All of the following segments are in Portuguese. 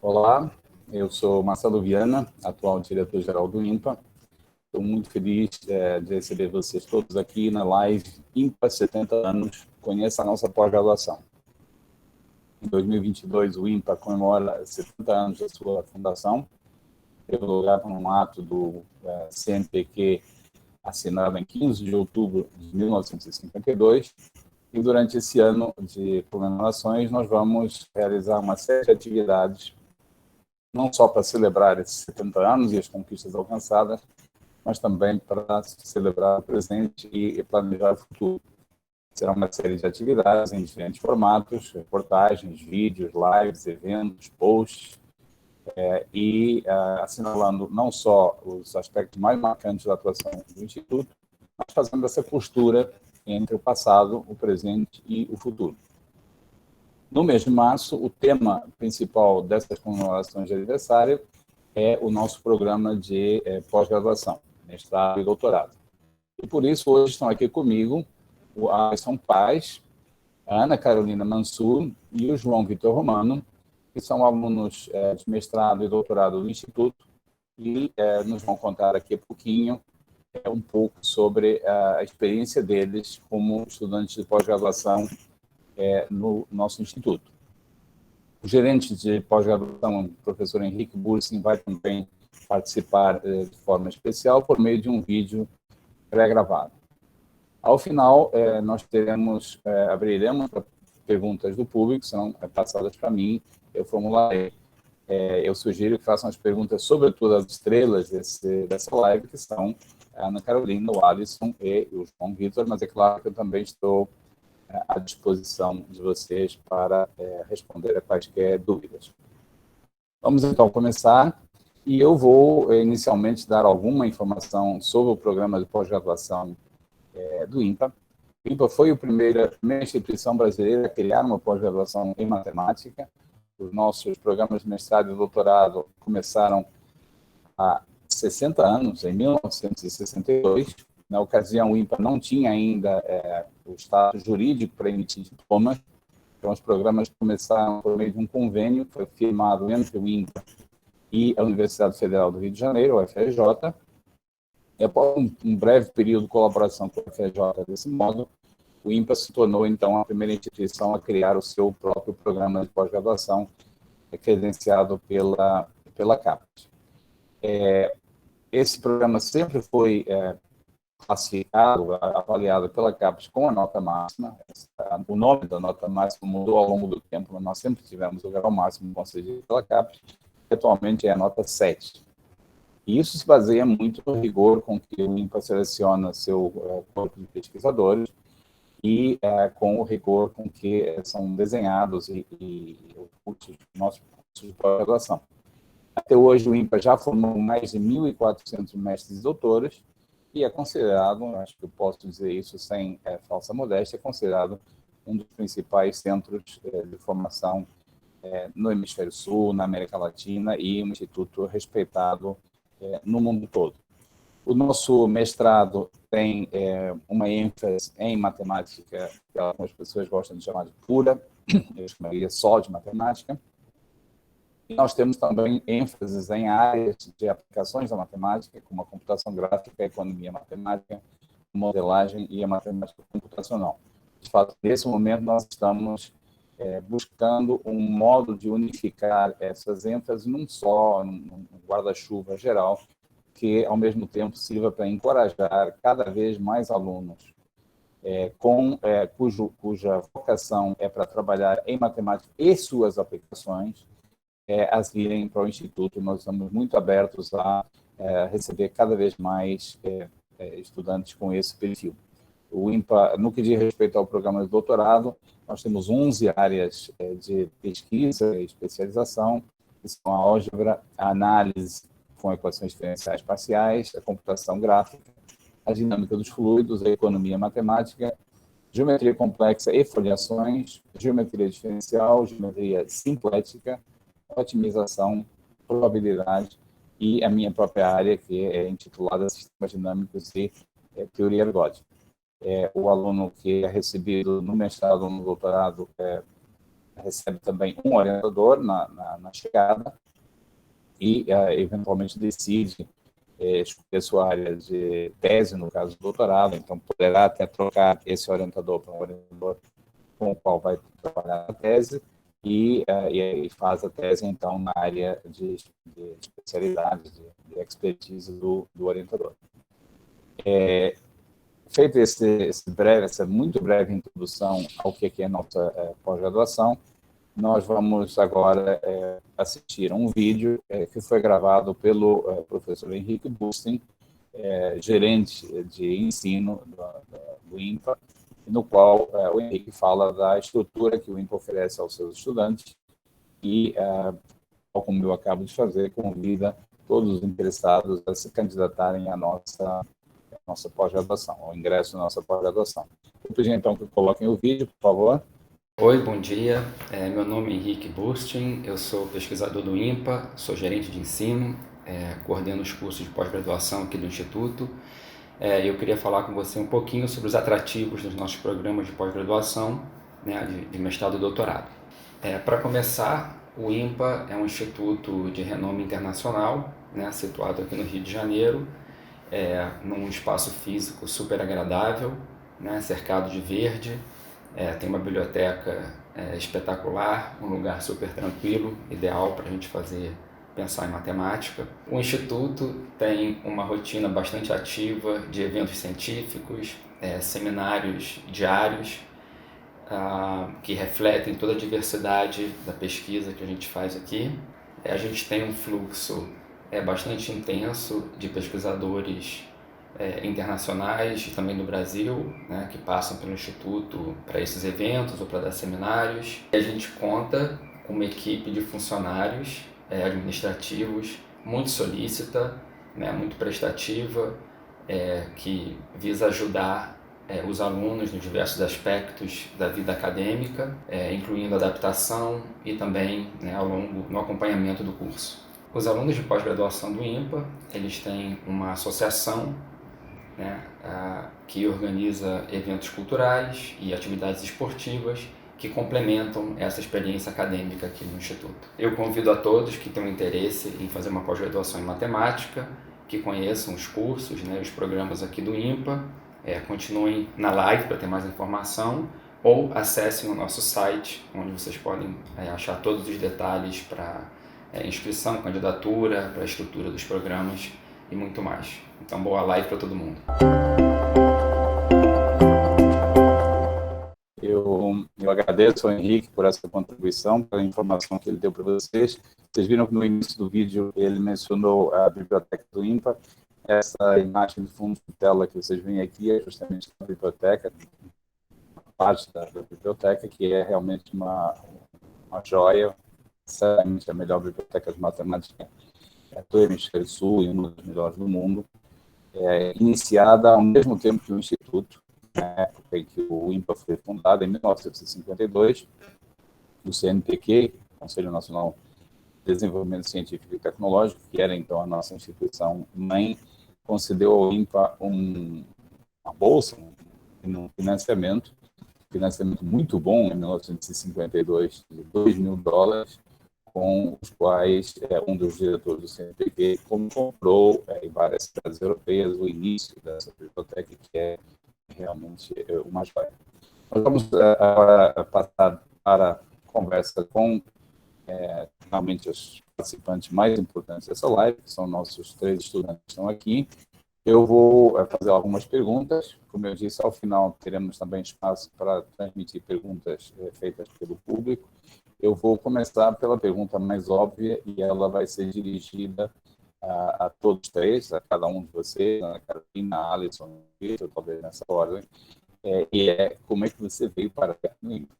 Olá, eu sou Marcelo Viana, atual diretor-geral do INPA. Estou muito feliz de receber vocês todos aqui na live INPA 70 anos, conheça a nossa pós-graduação. Em 2022, o INPA comemora 70 anos da sua fundação, teve lugar com um ato do CNPq assinado em 15 de outubro de 1952, e durante esse ano de comemorações nós vamos realizar uma série de atividades, não só para celebrar esses 70 anos e as conquistas alcançadas, mas também para celebrar o presente e planejar o futuro. Será uma série de atividades em diferentes formatos, reportagens, vídeos, lives, eventos, posts, assinalando não só os aspectos mais marcantes da atuação do Instituto, mas fazendo essa costura entre o passado, o presente e o futuro. No mês de março, o tema principal dessas comemorações de aniversário é o nosso programa de pós-graduação, mestrado e doutorado. E por isso, hoje estão aqui comigo o Alisson Paz, a Ana Carolina Mansur e o João Vitor Romano, que são alunos de mestrado e doutorado do Instituto, e nos vão contar aqui um pouco sobre a experiência deles como estudantes de pós-graduação no nosso Instituto. O gerente de pós-graduação, o professor Henrique Bursin, vai também participar de forma especial por meio de um vídeo pré-gravado. Ao final, nós abriremos para perguntas do público, serão passadas para mim, eu formularei. Eu sugiro que façam as perguntas, sobretudo as estrelas dessa live, que são a Ana Carolina, o Alisson e o João Vitor, mas é claro que eu também estou à disposição de vocês para responder a quaisquer dúvidas. Vamos então começar, e eu vou inicialmente dar alguma informação sobre o programa de pós-graduação do INPA. O INPA foi a primeira instituição brasileira a criar uma pós-graduação em matemática. Os nossos programas de mestrado e doutorado começaram há 60 anos, em 1962. Na ocasião, o INPA não tinha ainda o status jurídico para emitir diplomas, então os programas começaram por meio de um convênio que foi firmado entre o INPA e a Universidade Federal do Rio de Janeiro, a UFRJ. E após um breve período de colaboração com a UFRJ desse modo, o INPA se tornou, então, a primeira instituição a criar o seu próprio programa de pós-graduação, credenciado pela CAPES. Esse programa sempre foi classificado, avaliado pela CAPES com a nota máxima. O nome da nota máxima mudou ao longo do tempo, mas nós sempre tivemos o grau máximo concedido pela CAPES, que atualmente é a nota 7. E isso se baseia muito no rigor com que o INPA seleciona seu corpo de pesquisadores e com o rigor com que são desenhados os nossos cursos de pós-graduação. Até hoje, o INPA já formou mais de 1.400 mestres e doutores, e é considerado, acho que eu posso dizer isso sem falsa modéstia, é considerado um dos principais centros de formação no Hemisfério Sul, na América Latina, e um instituto respeitado no mundo todo. O nosso mestrado tem uma ênfase em matemática, que algumas pessoas gostam de chamar de pura, eu chamaria só de matemática. E nós temos também ênfases em áreas de aplicações da matemática, como a computação gráfica, a economia matemática, a modelagem e a matemática computacional. De fato, nesse momento, nós estamos buscando um modo de unificar essas ênfases num guarda-chuva geral, que, ao mesmo tempo, sirva para encorajar cada vez mais alunos cuja vocação é para trabalhar em matemática e suas aplicações, as virem para o Instituto. Nós estamos muito abertos a receber cada vez mais estudantes com esse perfil. O INPA, no que diz respeito ao programa de doutorado, nós temos 11 áreas de pesquisa e especialização, que são a álgebra, a análise com equações diferenciais parciais, a computação gráfica, a dinâmica dos fluidos, a economia matemática, geometria complexa e foliações, geometria diferencial, geometria simplética, otimização, probabilidade e a minha própria área, que é intitulada Sistemas Dinâmicos e Teoria Ergódica. O aluno que é recebido no mestrado ou no doutorado recebe também um orientador na chegada e, eventualmente, decide escolher sua área de tese, no caso do doutorado, então poderá até trocar esse orientador para um orientador com o qual vai trabalhar na tese e faz a tese, então, na área de especialidade, de expertise do orientador. Feito essa muito breve introdução ao que é a nossa pós-graduação, nós vamos agora assistir a um vídeo que foi gravado pelo professor Henrique Bustin, gerente de ensino do INPA, no qual o Henrique fala da estrutura que o INPA oferece aos seus estudantes e, como eu acabo de fazer, convida todos os interessados a se candidatarem à nossa pós-graduação, ao ingresso na nossa pós-graduação. Vou pedir, então, que coloquem o vídeo, por favor. Oi, bom dia. Meu nome é Henrique Bustin, eu sou pesquisador do INPA, sou gerente de ensino, coordeno os cursos de pós-graduação aqui do Instituto. Eu queria falar com você um pouquinho sobre os atrativos dos nossos programas de pós-graduação, né, de mestrado e doutorado. Para começar, o INPA é um instituto de renome internacional, né, situado aqui no Rio de Janeiro, num espaço físico super agradável, né, cercado de verde. Tem uma biblioteca espetacular, um lugar super tranquilo, ideal para a gente pensar em matemática. O Instituto tem uma rotina bastante ativa de eventos científicos, seminários diários, que refletem toda a diversidade da pesquisa que a gente faz aqui. A gente tem um fluxo bastante intenso de pesquisadores internacionais e também do Brasil, né, que passam pelo Instituto para esses eventos ou para dar seminários. A gente conta com uma equipe de funcionários administrativos muito solícita, né, muito prestativa, que visa ajudar os alunos nos diversos aspectos da vida acadêmica, incluindo adaptação e também, né, no acompanhamento do curso. Os alunos de pós-graduação do INPA, eles têm uma associação, né, que organiza eventos culturais e atividades esportivas que complementam essa experiência acadêmica aqui no Instituto. Eu convido a todos que tenham interesse em fazer uma pós-graduação em matemática, que conheçam os cursos, né, os programas aqui do INPA, continuem na live para ter mais informação ou acessem o nosso site, onde vocês podem achar todos os detalhes para inscrição, candidatura, para a estrutura dos programas e muito mais. Então, boa live para todo mundo. Eu agradeço ao Henrique por essa contribuição, pela informação que ele deu para vocês. Vocês viram que no início do vídeo ele mencionou a biblioteca do INPA. Essa imagem de fundo de tela que vocês veem aqui é justamente a biblioteca, parte da biblioteca, que é realmente uma joia, certamente a melhor biblioteca de matemática do Hemisfério Sul e uma das melhores do mundo, iniciada ao mesmo tempo que o Instituto, na época em que o INPA foi fundado, em 1952, o CNPq, Conselho Nacional de Desenvolvimento Científico e Tecnológico, que era então a nossa instituição mãe, concedeu ao INPA uma bolsa, um financiamento muito bom, em 1952, de $2.000, com os quais um dos diretores do CNPq comprou em várias cidades europeias o início dessa biblioteca, que é realmente uma joia. Nós vamos agora passar para a conversa com realmente os participantes mais importantes dessa live, que são nossos 3 estudantes que estão aqui. Eu vou fazer algumas perguntas. Como eu disse, ao final teremos também espaço para transmitir perguntas feitas pelo público. Eu vou começar pela pergunta mais óbvia e ela vai ser dirigida a todos 3, a cada um de vocês, a Carolina, a Alisson, Vitor, talvez nessa ordem, como é que você veio para perto do INPA?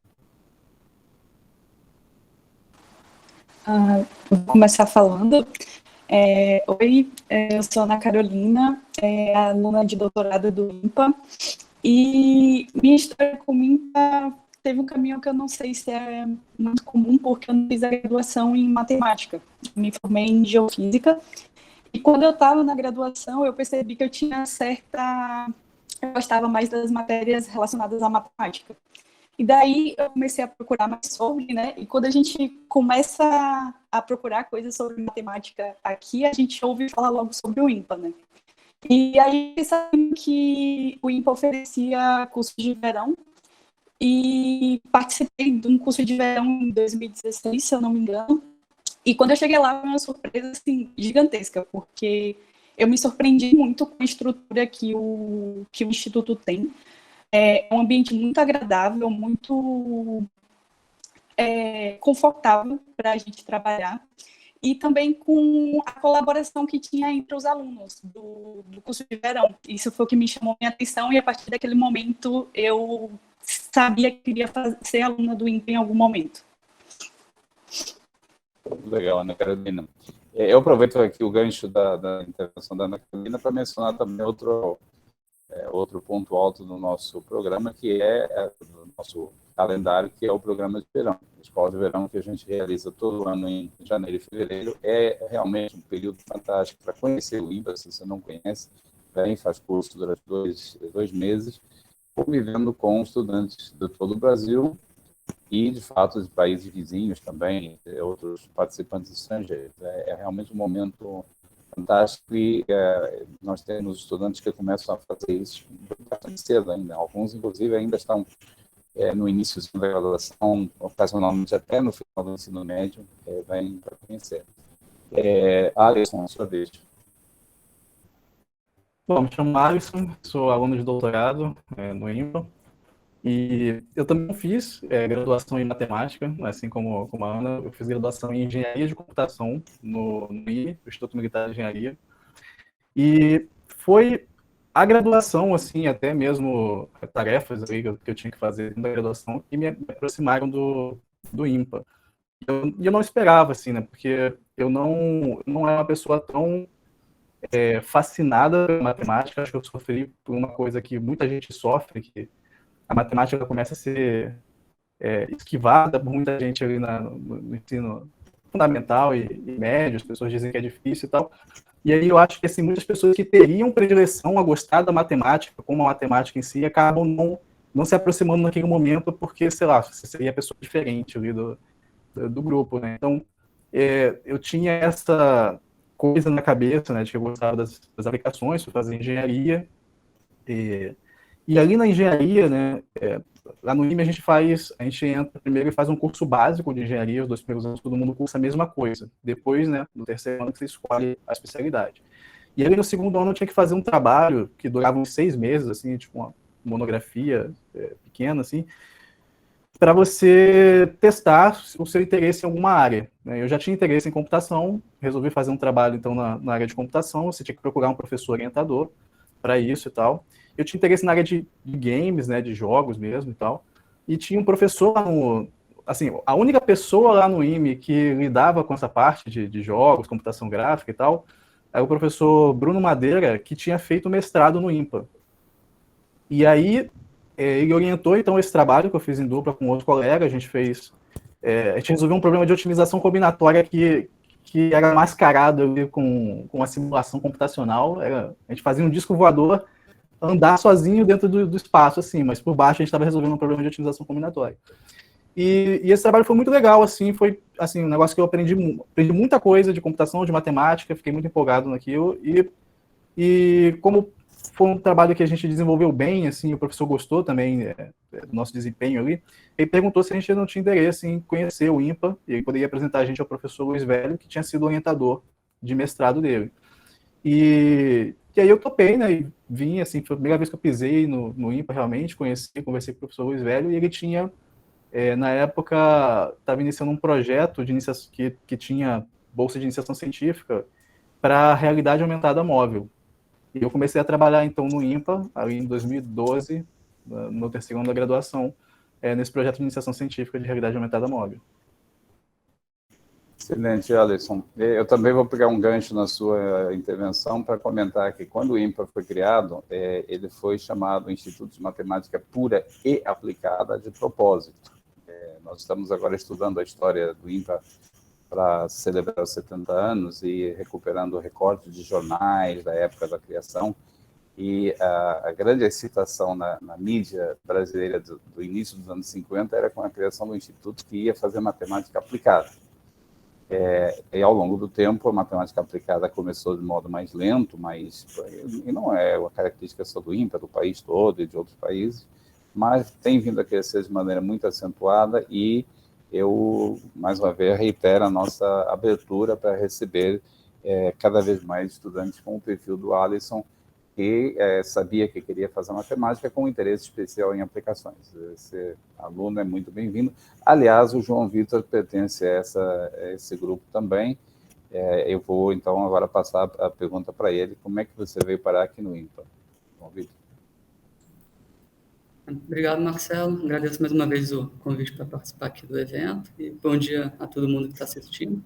Vou começar falando. Oi, eu sou Ana Carolina, aluna de doutorado do INPA, e minha história com o INPA teve um caminho que eu não sei se é muito comum, porque eu não fiz a graduação em matemática. Me formei em geofísica, e quando eu estava na graduação, eu percebi que eu gostava mais das matérias relacionadas à matemática. E daí eu comecei a procurar mais sobre, né? E quando a gente começa a procurar coisas sobre matemática aqui, a gente ouve falar logo sobre o IMPA, né? E aí eu sabia que o IMPA oferecia curso de verão e participei de um curso de verão em 2016, se eu não me engano. E quando eu cheguei lá, foi uma surpresa assim, gigantesca, porque eu me surpreendi muito com a estrutura que o Instituto tem. É um ambiente muito agradável, muito confortável para a gente trabalhar. E também com a colaboração que tinha entre os alunos do curso de verão. Isso foi o que me chamou minha atenção, e a partir daquele momento eu sabia que queria ser aluna do INPE em algum momento. Legal, Ana Carolina. Eu aproveito aqui o gancho da intervenção da Ana Carolina para mencionar também outro ponto alto do nosso programa, que é do nosso calendário, que é o programa de verão. A escola de verão que a gente realiza todo ano em janeiro e fevereiro é realmente um período fantástico para conhecer o IMPA. Se você não conhece, vem, faz curso durante dois meses, convivendo com estudantes de todo o Brasil e, de fato, de países vizinhos também, outros participantes estrangeiros. É realmente um momento fantástico, e nós temos estudantes que começam a fazer isso bastante cedo ainda. Alguns, inclusive, ainda estão no início da graduação, ocasionalmente até no final do ensino médio, vêm para conhecer. Alisson, a sua vez. Bom, me chamo Alisson, sou aluno de doutorado no IMPA, e eu também fiz graduação em matemática, assim como a Ana. Eu fiz graduação em engenharia de computação no IME, o Instituto Militar de Engenharia, e foi a graduação, assim, até mesmo tarefas ali que eu tinha que fazer na graduação, que me aproximaram do IMPA. E eu não esperava, assim, né, porque eu não era uma pessoa tão fascinada pela matemática. Acho que eu sofri por uma coisa que muita gente sofre, que a matemática começa a ser esquivada por muita gente ali no ensino fundamental e médio. As pessoas dizem que é difícil e tal. E aí eu acho que assim, muitas pessoas que teriam predileção a gostar da matemática, como a matemática em si, acabam não se aproximando naquele momento, porque, sei lá, você seria a pessoa diferente ali do grupo, né? Então, eu tinha essa coisa na cabeça, né, de que eu gostava das aplicações, fui fazer engenharia, e ali na engenharia, né, lá no IME a gente entra primeiro e faz um curso básico de engenharia. Os 2 primeiros anos todo mundo cursa a mesma coisa. Depois, né, no terceiro ano que você escolhe a especialidade. E ali no segundo ano eu tinha que fazer um trabalho que durava uns 6 meses, assim, tipo uma monografia pequena, assim, para você testar o seu interesse em alguma área, né? Eu já tinha interesse em computação, resolvi fazer um trabalho, então, na área de computação. Você tinha que procurar um professor orientador para isso e tal. Eu tinha interesse na área de games, né, de jogos mesmo e tal. E tinha um professor lá assim, a única pessoa lá no IME que lidava com essa parte de jogos, computação gráfica e tal, era o professor Bruno Madeira, que tinha feito mestrado no IMPA. E aí, ele orientou, então, esse trabalho que eu fiz em dupla com outro colega. A gente resolveu um problema de otimização combinatória que era mascarado ali com a simulação computacional. A gente fazia um disco voador andar sozinho dentro do espaço, assim, mas por baixo a gente estava resolvendo um problema de otimização combinatória. E esse trabalho foi muito legal, assim, foi assim, um negócio que eu aprendi muita coisa de computação, de matemática, fiquei muito empolgado naquilo, e como foi um trabalho que a gente desenvolveu bem, assim, o professor gostou também do nosso desempenho ali, ele perguntou se a gente não tinha interesse em conhecer o IMPA, e ele poderia apresentar a gente ao professor Luiz Velho, que tinha sido orientador de mestrado dele. E aí eu topei, né, e vim, assim, foi a primeira vez que eu pisei no IMPA, realmente, conversei com o professor Luiz Velho, e ele tinha, na época, estava iniciando um projeto de iniciação, que tinha bolsa de iniciação científica para a realidade aumentada móvel. E eu comecei a trabalhar, então, no IMPA, ali em 2012, no terceiro ano da graduação, nesse projeto de iniciação científica de realidade aumentada móvel. Excelente, Alisson. Eu também vou pegar um gancho na sua intervenção para comentar que, quando o IMPA foi criado, ele foi chamado Instituto de Matemática Pura e Aplicada de propósito. Nós estamos agora estudando a história do IMPA para celebrar os 70 anos e recuperando recortes de jornais da época da criação. E a grande excitação na mídia brasileira do início dos anos 50 era com a criação do instituto que ia fazer matemática aplicada. E ao longo do tempo, a matemática aplicada começou de modo mais lento, e não é uma característica só do INPA, do país todo e de outros países, mas tem vindo a crescer de maneira muito acentuada e eu, mais uma vez, reitero a nossa abertura para receber cada vez mais estudantes com o perfil do Alisson, que sabia que queria fazer matemática com interesse especial em aplicações. Esse aluno é muito bem-vindo. Aliás, o João Vitor pertence a esse grupo também. Eu vou, então, agora passar a pergunta para ele. Como é que você veio parar aqui no INPA, João Vitor? Obrigado, Marcelo. Agradeço mais uma vez o convite para participar aqui do evento. E bom dia a todo mundo que está assistindo.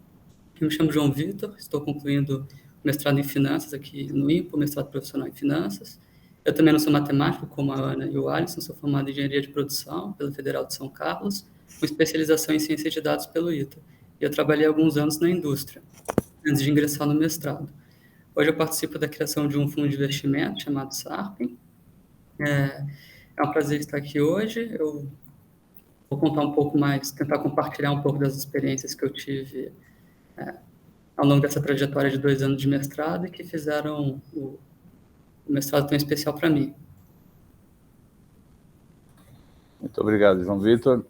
Eu me chamo João Vitor, estou concluindo mestrado em Finanças aqui no INPA, mestrado profissional em Finanças. Eu também não sou matemático, como a Ana e o Alisson, sou formado em Engenharia de Produção pela Federal de São Carlos, com especialização em Ciência de Dados pelo ITA. E eu trabalhei alguns anos na indústria, antes de ingressar no mestrado. Hoje eu participo da criação de um fundo de investimento chamado Sarpen. É um prazer estar aqui hoje. Eu vou contar um pouco mais, tentar compartilhar um pouco das experiências que eu tive ao longo dessa trajetória de 2 anos de mestrado e que fizeram o mestrado tão especial para mim. Muito obrigado, João Vitor.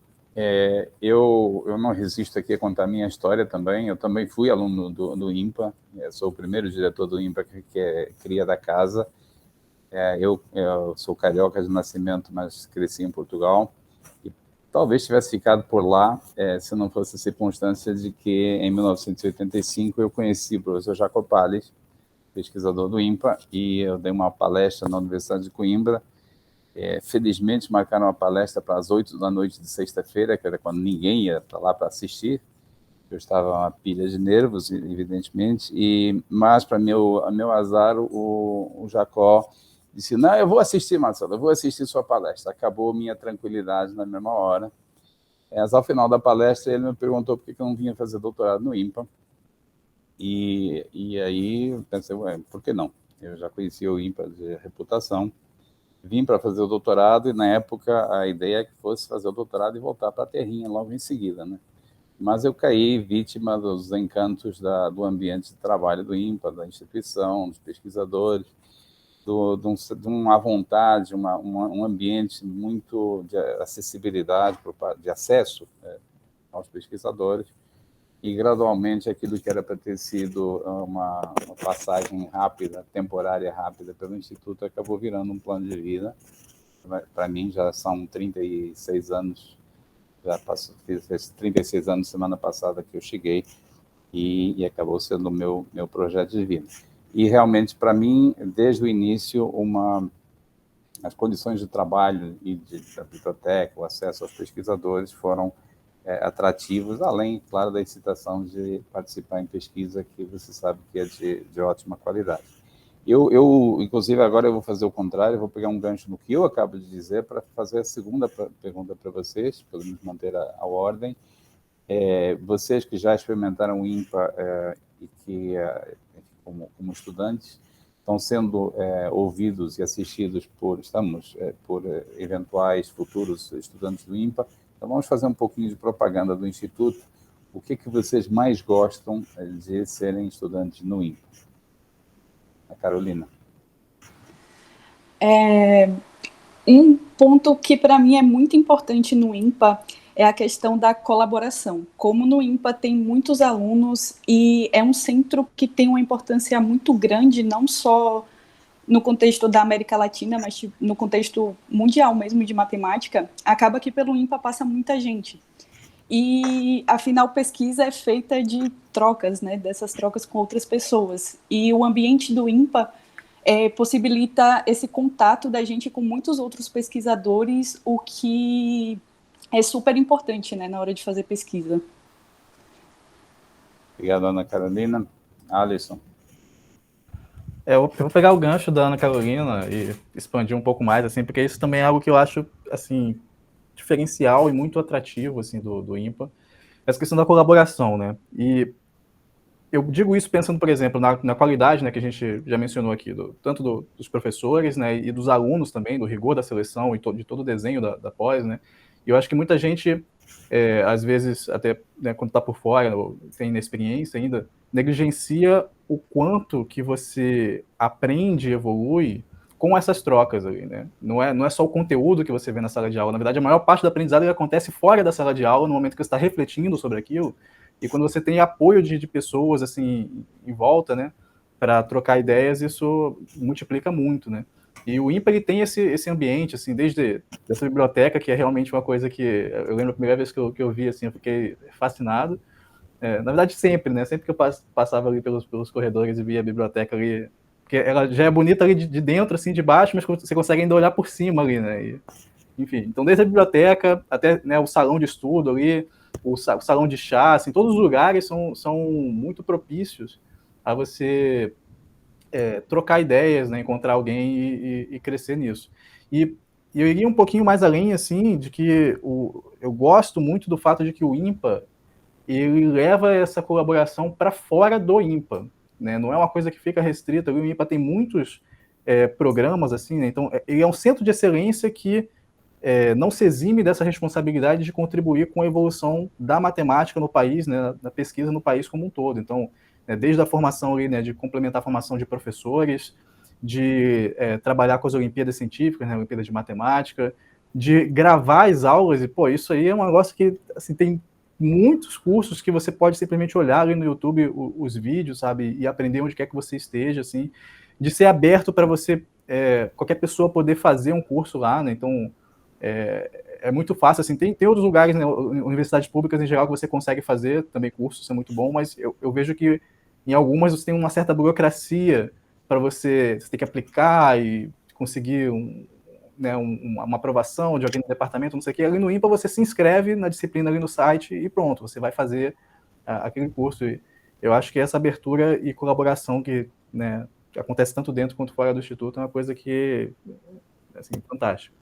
Eu não resisto aqui a contar a minha história também. Eu também fui aluno do INPA, sou o primeiro diretor do INPA que é cria da casa. Eu sou carioca de nascimento, mas cresci em Portugal. E talvez tivesse ficado por lá se não fosse a circunstância de que, em 1985, eu conheci o professor Jacob Palles, pesquisador do INPA, e eu dei uma palestra na Universidade de Coimbra. Felizmente, marcaram uma palestra para as 8 da noite de sexta-feira, que era quando ninguém ia para lá para assistir. Eu estava uma pilha de nervos, evidentemente, mas, para meu azar, o Jacó disse, não, eu vou assistir, Marcelo, eu vou assistir sua palestra. Acabou minha tranquilidade na mesma hora. Mas, ao final da palestra, ele me perguntou por que eu não vinha fazer doutorado no INPA. E aí eu pensei, por que não? Eu já conhecia o INPA de reputação, vim para fazer o doutorado, e na época a ideia é que fosse fazer o doutorado e voltar para a terrinha logo em seguida, né? Mas eu caí vítima dos encantos do ambiente de trabalho do INPA, da instituição, dos pesquisadores, de uma vontade, um ambiente muito de acessibilidade, de acesso aos pesquisadores, e gradualmente aquilo que era para ter sido uma passagem rápida, temporária rápida pelo Instituto, acabou virando um plano de vida. Para mim já são 36 anos, fiz 36 anos semana passada que eu cheguei, e acabou sendo o meu projeto de vida. E realmente, para mim, desde o início, as condições de trabalho e da biblioteca, o acesso aos pesquisadores foram atrativos, além, claro, da excitação de participar em pesquisa, que você sabe que é de ótima qualidade. Inclusive, agora eu vou fazer o contrário, eu vou pegar um gancho no que eu acabo de dizer para fazer a segunda pergunta para vocês, para nos manter a ordem. Vocês que já experimentaram o INPA e que, como estudantes, estão sendo ouvidos e assistidos por eventuais futuros estudantes do INPA. Então, vamos fazer um pouquinho de propaganda do Instituto. O que vocês mais gostam de serem estudantes no INPA? A Carolina. Um ponto que, para mim, é muito importante no INPA é a questão da colaboração. Como no INPA tem muitos alunos e é um centro que tem uma importância muito grande, não só no contexto da América Latina, mas no contexto mundial mesmo de matemática, acaba que pelo INPA passa muita gente. E, afinal, pesquisa é feita de trocas, né, dessas trocas com outras pessoas. E o ambiente do INPA possibilita esse contato da gente com muitos outros pesquisadores, o que é super importante, né, na hora de fazer pesquisa. Obrigado, Ana Carolina. Alisson. Eu vou pegar o gancho da Ana Carolina e expandir um pouco mais, assim, porque isso também é algo que eu acho, assim, diferencial e muito atrativo, assim, do INPA, essa questão da colaboração, né? E eu digo isso pensando, por exemplo, na qualidade, né, que a gente já mencionou aqui, tanto dos professores, né, e dos alunos também, do rigor da seleção e de todo o desenho da pós, né. E eu acho que muita gente, às vezes, até, né, quando está por fora, ou tem inexperiência ainda, negligencia o quanto que você aprende e evolui com essas trocas ali, né. Não é só o conteúdo que você vê na sala de aula, na verdade, a maior parte do aprendizado acontece fora da sala de aula, no momento que você está refletindo sobre aquilo, e quando você tem apoio de pessoas, assim, em volta, né, para trocar ideias, isso multiplica muito, né. E o IMPA, ele tem esse ambiente, assim, desde essa biblioteca, que é realmente uma coisa que eu lembro a primeira vez que eu vi, assim, eu fiquei fascinado. Na verdade, sempre, né, sempre que eu passava ali pelos corredores e via a biblioteca ali, porque ela já é bonita ali de dentro, assim, de baixo, mas você consegue ainda olhar por cima ali, né, e, enfim. Então, desde a biblioteca até, né, o salão de estudo ali, o salão de chá, assim, todos os lugares são muito propícios a você trocar ideias, né, encontrar alguém e crescer nisso. E eu iria um pouquinho mais além, assim, de que eu gosto muito do fato de que o IMPA, ele leva essa colaboração para fora do IMPA, né? Não é uma coisa que fica restrita. O IMPA tem muitos programas, assim, né? Então, ele é um centro de excelência que não se exime dessa responsabilidade de contribuir com a evolução da matemática no país, né, da pesquisa no país como um todo. Então, desde a formação ali, né, de complementar a formação de professores, de trabalhar com as Olimpíadas Científicas, né, Olimpíadas de Matemática, de gravar as aulas, e, pô, isso aí é um negócio que, assim, tem muitos cursos que você pode simplesmente olhar ali no YouTube os vídeos, sabe, e aprender onde quer que você esteja, assim, de ser aberto para você, qualquer pessoa poder fazer um curso lá, né, então é muito fácil, assim, tem outros lugares, né, universidades públicas em geral, que você consegue fazer também cursos, isso é muito bom, mas eu vejo que em algumas você tem uma certa burocracia para você ter que aplicar e conseguir né, uma aprovação de alguém no departamento, não sei o que. Ali no IMPA você se inscreve na disciplina ali no site e pronto, você vai fazer aquele curso. E eu acho que essa abertura e colaboração que, né, acontece tanto dentro quanto fora do Instituto é uma coisa que, assim, fantástica.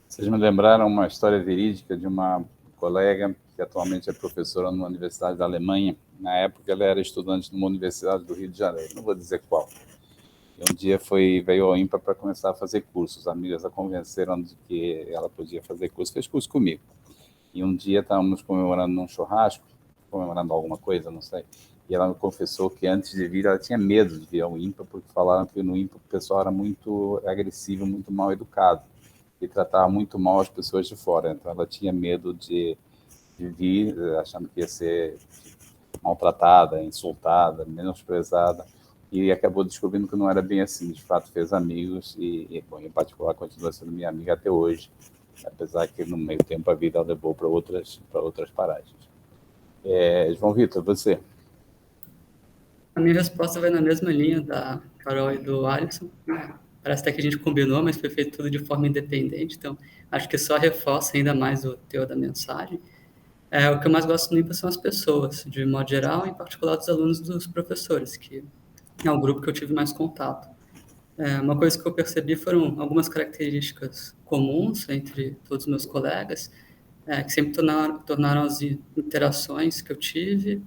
Vocês me lembraram uma história verídica de uma colega que atualmente é professora numa universidade da Alemanha. Na época, ela era estudante numa universidade do Rio de Janeiro, não vou dizer qual. E um dia veio ao IMPA para começar a fazer cursos. As amigas a convenceram de que ela podia fazer curso, fez curso comigo. E um dia estávamos comemorando num churrasco, comemorando alguma coisa, não sei, e ela me confessou que antes de vir, ela tinha medo de vir ao IMPA, porque falaram que no IMPA o pessoal era muito agressivo, muito mal educado, e tratava muito mal as pessoas de fora. Então ela tinha medo de vir, achando que ia ser maltratada, insultada, menosprezada, e acabou descobrindo que não era bem assim. De fato, fez amigos e bom, em particular, continua sendo minha amiga até hoje, apesar que no meio tempo a vida levou para outras paragens. João Vitor, você? A minha resposta vai na mesma linha da Carol e do Alisson. Parece até que a gente combinou, mas foi feito tudo de forma independente, então acho que só reforça ainda mais o teor da mensagem. O que eu mais gosto no IMPA são as pessoas, de modo geral, em particular dos alunos e dos professores, que é o grupo que eu tive mais contato. Uma coisa que eu percebi foram algumas características comuns entre todos os meus colegas, que sempre tornaram as interações que eu tive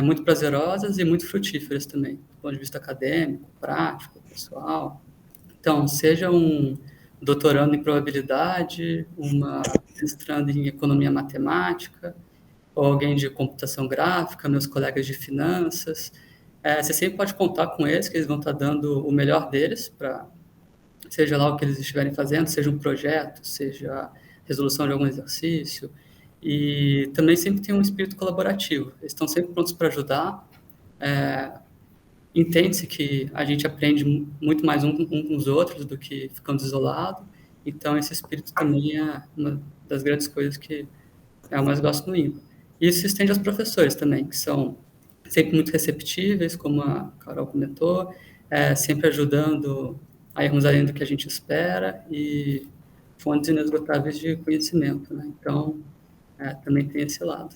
muito prazerosas e muito frutíferas também, do ponto de vista acadêmico, prático, pessoal. Então, seja um doutorando em probabilidade, uma mestrando em economia matemática, ou alguém de computação gráfica, meus colegas de finanças, você sempre pode contar com eles, que eles vão estar dando o melhor deles para, seja lá o que eles estiverem fazendo, seja um projeto, seja resolução de algum exercício, e também sempre tem um espírito colaborativo. Eles estão sempre prontos para ajudar. Entende-se que a gente aprende muito mais um com os outros do que ficando isolado. Então, esse espírito também é uma das grandes coisas que eu mais gosto no IMPA. E isso se estende aos professores também, que são sempre muito receptíveis, como a Carol comentou, sempre ajudando a irmos além do que a gente espera e fontes inesgotáveis de conhecimento, né? Então, também tem esse lado.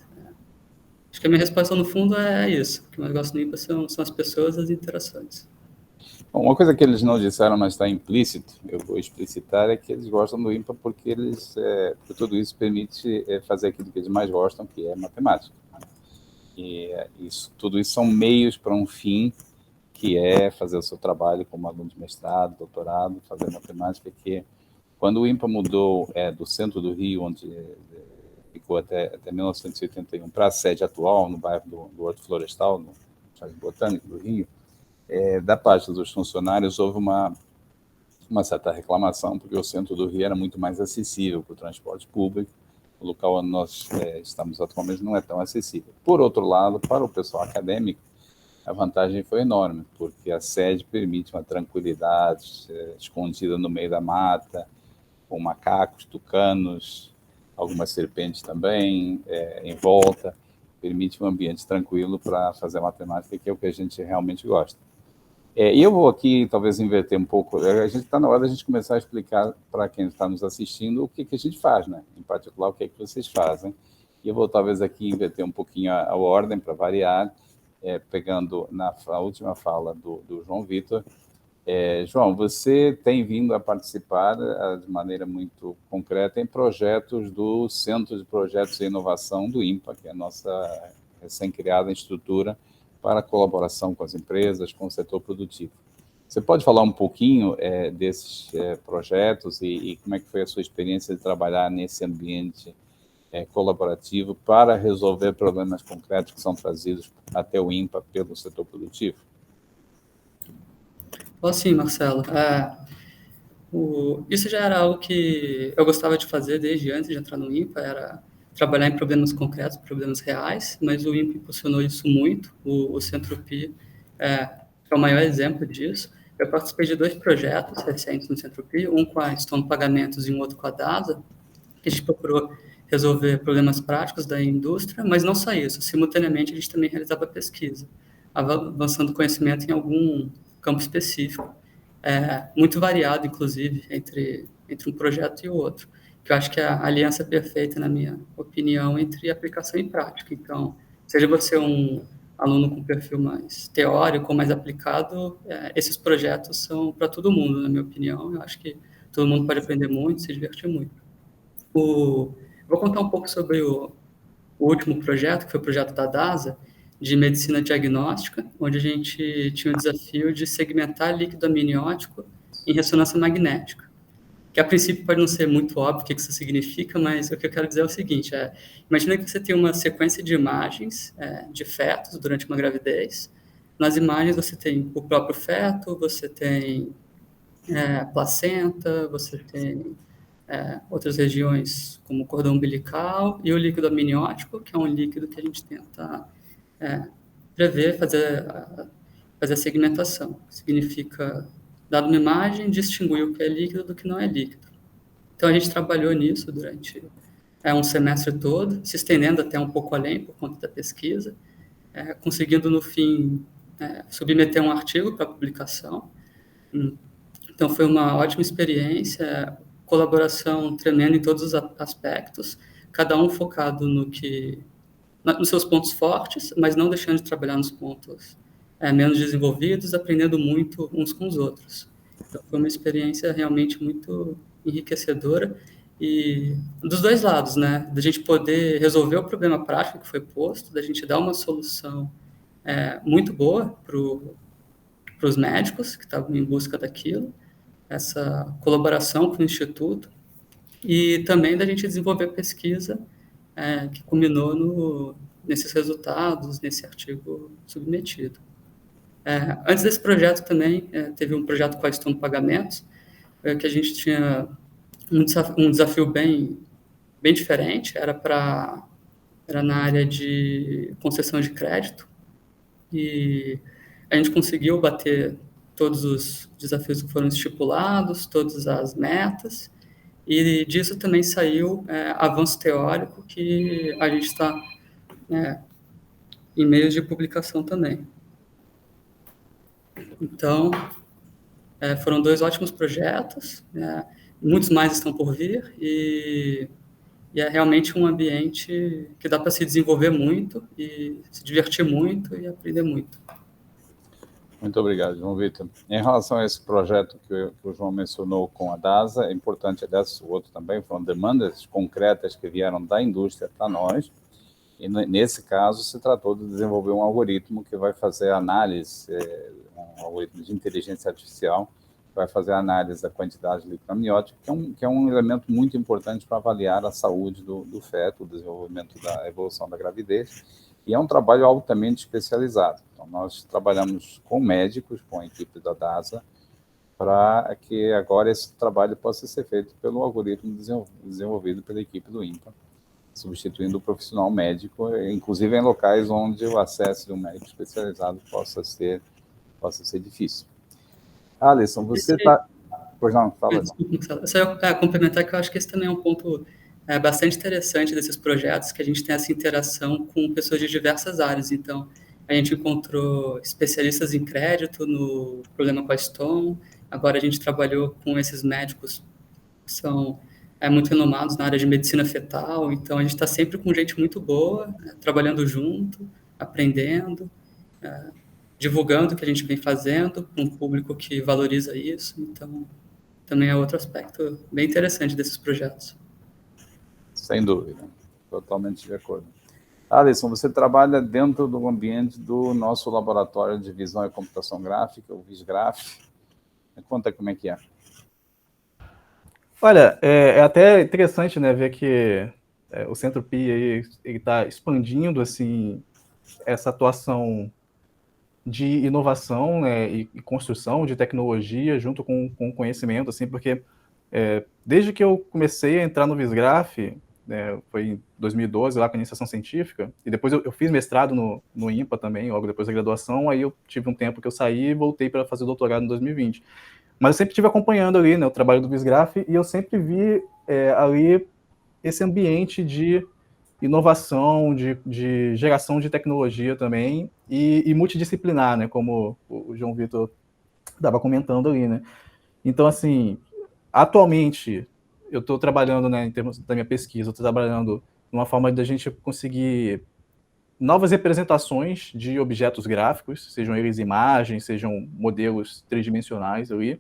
Acho que a minha resposta, no fundo, é isso. O que eu mais gosto no IMPA são as pessoas e as interações. Bom, uma coisa que eles não disseram, mas está implícito, eu vou explicitar, é que eles gostam do IMPA porque porque tudo isso permite fazer aquilo que eles mais gostam, que é matemática. E tudo isso são meios para um fim, que é fazer o seu trabalho como aluno de mestrado, doutorado, fazer matemática, que quando o INPA mudou do centro do Rio, onde ficou até 1981, para a sede atual, no bairro do Horto Florestal, no Jardim Botânico do Rio, da parte dos funcionários houve uma certa reclamação, porque o centro do Rio era muito mais acessível para o transporte público. O local onde nós estamos atualmente não é tão acessível. Por outro lado, para o pessoal acadêmico, a vantagem foi enorme, porque a sede permite uma tranquilidade escondida no meio da mata, com macacos, tucanos, algumas serpentes também em volta, permite um ambiente tranquilo para fazer matemática, que é o que a gente realmente gosta. E eu vou aqui, talvez, inverter um pouco. A gente está na hora da gente começar a explicar para quem está nos assistindo o que a gente faz, né? Em particular, o que vocês fazem. E eu vou, talvez, aqui inverter um pouquinho a ordem, para variar, pegando na última fala do João Vitor. João, você tem vindo a participar de maneira muito concreta em projetos do Centro de Projetos e Inovação do INPA, que é a nossa recém-criada estrutura para a colaboração com as empresas, com o setor produtivo. Você pode falar um pouquinho desses projetos e como é que foi a sua experiência de trabalhar nesse ambiente colaborativo para resolver problemas concretos que são trazidos até o INPA pelo setor produtivo? Sim, Marcelo. Isso já era algo que eu gostava de fazer desde antes de entrar no INPA, era trabalhar em problemas concretos, problemas reais, mas o INPA impulsionou isso muito. O Centro-Pi é o maior exemplo disso. Eu participei de 2 projetos recentes no Centro-Pi, um com a Stone Pagamentos e um outro com a DASA, que a gente procurou resolver problemas práticos da indústria, mas não só isso. Simultaneamente, a gente também realizava pesquisa, avançando conhecimento em algum campo específico, muito variado, inclusive, entre um projeto e o outro, que eu acho que é a aliança perfeita, na minha opinião, entre aplicação e prática. Então, seja você um aluno com perfil mais teórico ou mais aplicado, esses projetos são para todo mundo, na minha opinião. Eu acho que todo mundo pode aprender muito, se divertir muito. Vou contar um pouco sobre o último projeto, que foi o projeto da DASA, de medicina diagnóstica, onde a gente tinha o desafio de segmentar líquido amniótico em ressonância magnética, que a princípio pode não ser muito óbvio o que isso significa, mas o que eu quero dizer é o seguinte, imagina que você tem uma sequência de imagens de fetos durante uma gravidez. Nas imagens você tem o próprio feto, você tem placenta, você tem outras regiões como o cordão umbilical e o líquido amniótico, que é um líquido que a gente tenta prever, fazer a segmentação. Significa, dado uma imagem, distinguir o que é líquido do que não é líquido. Então, a gente trabalhou nisso durante um semestre todo, se estendendo até um pouco além por conta da pesquisa, conseguindo, no fim, submeter um artigo para publicação. Então, foi uma ótima experiência, colaboração tremenda em todos os aspectos, cada um focado nos seus pontos fortes, mas não deixando de trabalhar nos pontos menos desenvolvidos, aprendendo muito uns com os outros. Então, foi uma experiência realmente muito enriquecedora e dos dois lados, né? Da gente poder resolver o problema prático que foi posto, da gente dar uma solução muito boa para os médicos que estavam em busca daquilo, essa colaboração com o Instituto, e também da gente desenvolver pesquisa que culminou nesses resultados, nesse artigo submetido. Antes desse projeto também, teve um projeto com a Stone Pagamentos, que a gente tinha um desafio bem diferente, era na área de concessão de crédito, e a gente conseguiu bater todos os desafios que foram estipulados, todas as metas, e disso também saiu avanço teórico que a gente está em meios de publicação também. Então, foram 2 ótimos projetos, muitos mais estão por vir, e é realmente um ambiente que dá para se desenvolver muito, e se divertir muito e aprender muito. Muito obrigado, João Vitor. Em relação a esse projeto que o João mencionou com a DASA, é importante, aliás, o outro também, foram demandas concretas que vieram da indústria para nós, E nesse caso, se tratou de desenvolver um algoritmo que vai fazer análise, um algoritmo de inteligência artificial, que vai fazer a análise da quantidade de líquido amniótico, que é um elemento muito importante para avaliar a saúde do feto, o desenvolvimento da evolução da gravidez, e é um trabalho altamente especializado. Então, nós trabalhamos com médicos, com a equipe da DASA, para que agora esse trabalho possa ser feito pelo algoritmo desenvolvido pela equipe do INPA, substituindo o profissional médico, inclusive em locais onde o acesso de um médico especializado possa ser difícil. Alisson, você está... Pois não, fala. Desculpa, só eu complementar que eu acho que esse também é um ponto bastante interessante desses projetos, que a gente tem essa interação com pessoas de diversas áreas. Então, a gente encontrou especialistas em crédito no problema com a Stone, agora a gente trabalhou com esses médicos que são muito renomados na área de medicina fetal, então a gente está sempre com gente muito boa, trabalhando junto, aprendendo, divulgando o que a gente vem fazendo com um público que valoriza isso, então também é outro aspecto bem interessante desses projetos. Sem dúvida, totalmente de acordo. Alisson, você trabalha dentro do ambiente do nosso laboratório de visão e computação gráfica, o VisGraph. Me conta como é que é. Olha, é até interessante, né, ver que o Centro Pi está expandindo assim, essa atuação de inovação, né, e construção de tecnologia junto com conhecimento, assim, porque desde que eu comecei a entrar no VisGraph, foi em 2012, lá com a iniciação científica, e depois eu fiz mestrado no INPA também, logo depois da graduação, aí eu tive um tempo que eu saí e voltei para fazer doutorado em 2020. Mas eu sempre estive acompanhando ali, né, o trabalho do VisGraph, e eu sempre vi ali esse ambiente de inovação, de geração de tecnologia também, e multidisciplinar, né, como o João Vitor estava comentando ali, né. Então, assim, atualmente, eu estou trabalhando, né, em termos da minha pesquisa, eu estou trabalhando numa forma de a gente conseguir novas representações de objetos gráficos, sejam eles imagens, sejam modelos tridimensionais ali,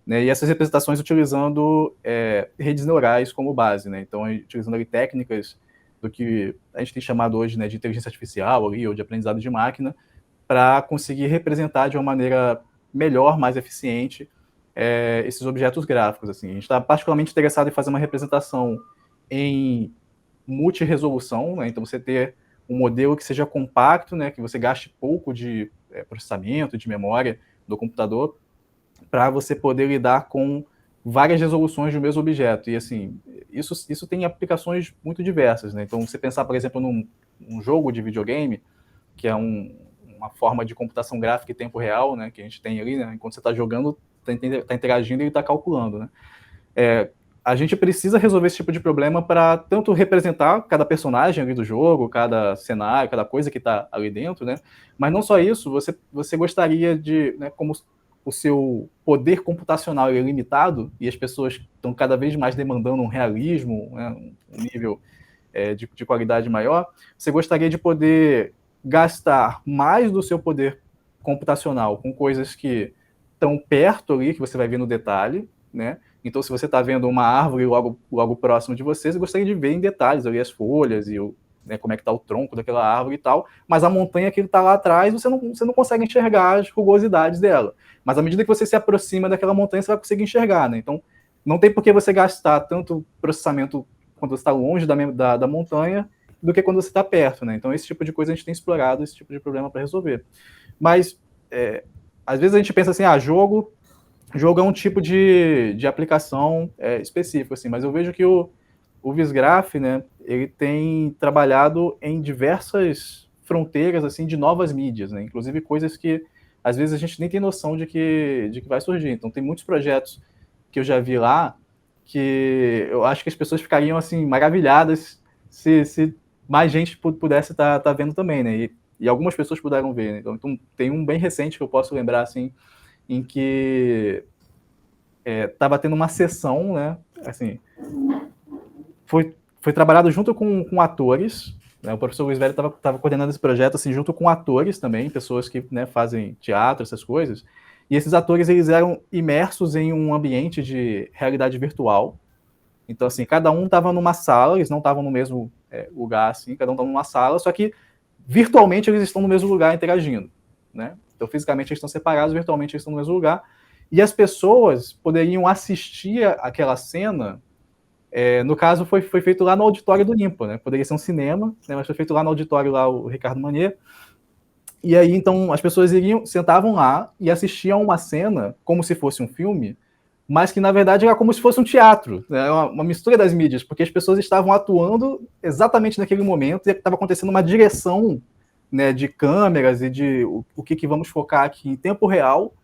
né, e essas representações utilizando redes neurais como base, né, então utilizando ali técnicas do que a gente tem chamado hoje, né, de inteligência artificial ali, ou de aprendizado de máquina, para conseguir representar de uma maneira melhor, mais eficiente, esses objetos gráficos. Assim. A gente está particularmente interessado em fazer uma representação em multiresolução, né, então você ter um modelo que seja compacto, né, que você gaste pouco de processamento, de memória do computador, para você poder lidar com várias resoluções do mesmo objeto. E, assim, isso tem aplicações muito diversas, né? Então, você pensar, por exemplo, num jogo de videogame, que é uma forma de computação gráfica em tempo real, né, que a gente tem ali, né? Enquanto você está jogando, está interagindo e está calculando, né? A gente precisa resolver esse tipo de problema para tanto representar cada personagem ali do jogo, cada cenário, cada coisa que está ali dentro, né? Mas não só isso, você gostaria de, né, como o seu poder computacional é limitado e as pessoas estão cada vez mais demandando um realismo, né, um nível de qualidade maior, você gostaria de poder gastar mais do seu poder computacional com coisas que estão perto ali, que você vai ver no detalhe, né? Então, se você está vendo uma árvore logo próximo de você gostaria de ver em detalhes ali as folhas e né, como é que está o tronco daquela árvore e tal, mas a montanha que está lá atrás, você não consegue enxergar as rugosidades dela. Mas à medida que você se aproxima daquela montanha, você vai conseguir enxergar, né? Então, não tem por que você gastar tanto processamento quando você está longe da montanha do que quando você está perto, né? Então, esse tipo de coisa a gente tem explorado, esse tipo de problema para resolver. Mas, às vezes a gente pensa assim, jogo é um tipo de aplicação específico, assim, mas eu vejo que o VisGraph, né, ele tem trabalhado em diversas fronteiras, assim, de novas mídias, né, inclusive coisas que, às vezes, a gente nem tem noção de que vai surgir. Então, tem muitos projetos que eu já vi lá que eu acho que as pessoas ficariam, assim, maravilhadas se mais gente pudesse estar vendo também, né, e algumas pessoas puderam ver, né? Então, tem um bem recente que eu posso lembrar, assim, em que estava tendo uma sessão, né, assim, foi trabalhado junto com atores, né, o professor Luiz Velho estava coordenando esse projeto, assim, junto com atores também, pessoas que, né, fazem teatro, essas coisas, e esses atores, eles eram imersos em um ambiente de realidade virtual, então, assim, cada um estava numa sala, eles não estavam no mesmo lugar, assim, cada um está numa sala, só que virtualmente eles estão no mesmo lugar interagindo, né? Então, fisicamente eles estão separados, virtualmente eles estão no mesmo lugar, e as pessoas poderiam assistir aquela cena. No caso, foi feito lá no auditório do IMPA, né? Poderia ser um cinema, né? Mas foi feito lá no auditório, lá o Ricardo Manier. E aí, então, as pessoas sentavam lá e assistiam uma cena como se fosse um filme, mas que, na verdade, era como se fosse um teatro, né? Uma mistura das mídias, porque as pessoas estavam atuando exatamente naquele momento e estava acontecendo uma direção, né, de câmeras e de o que vamos focar aqui em tempo real,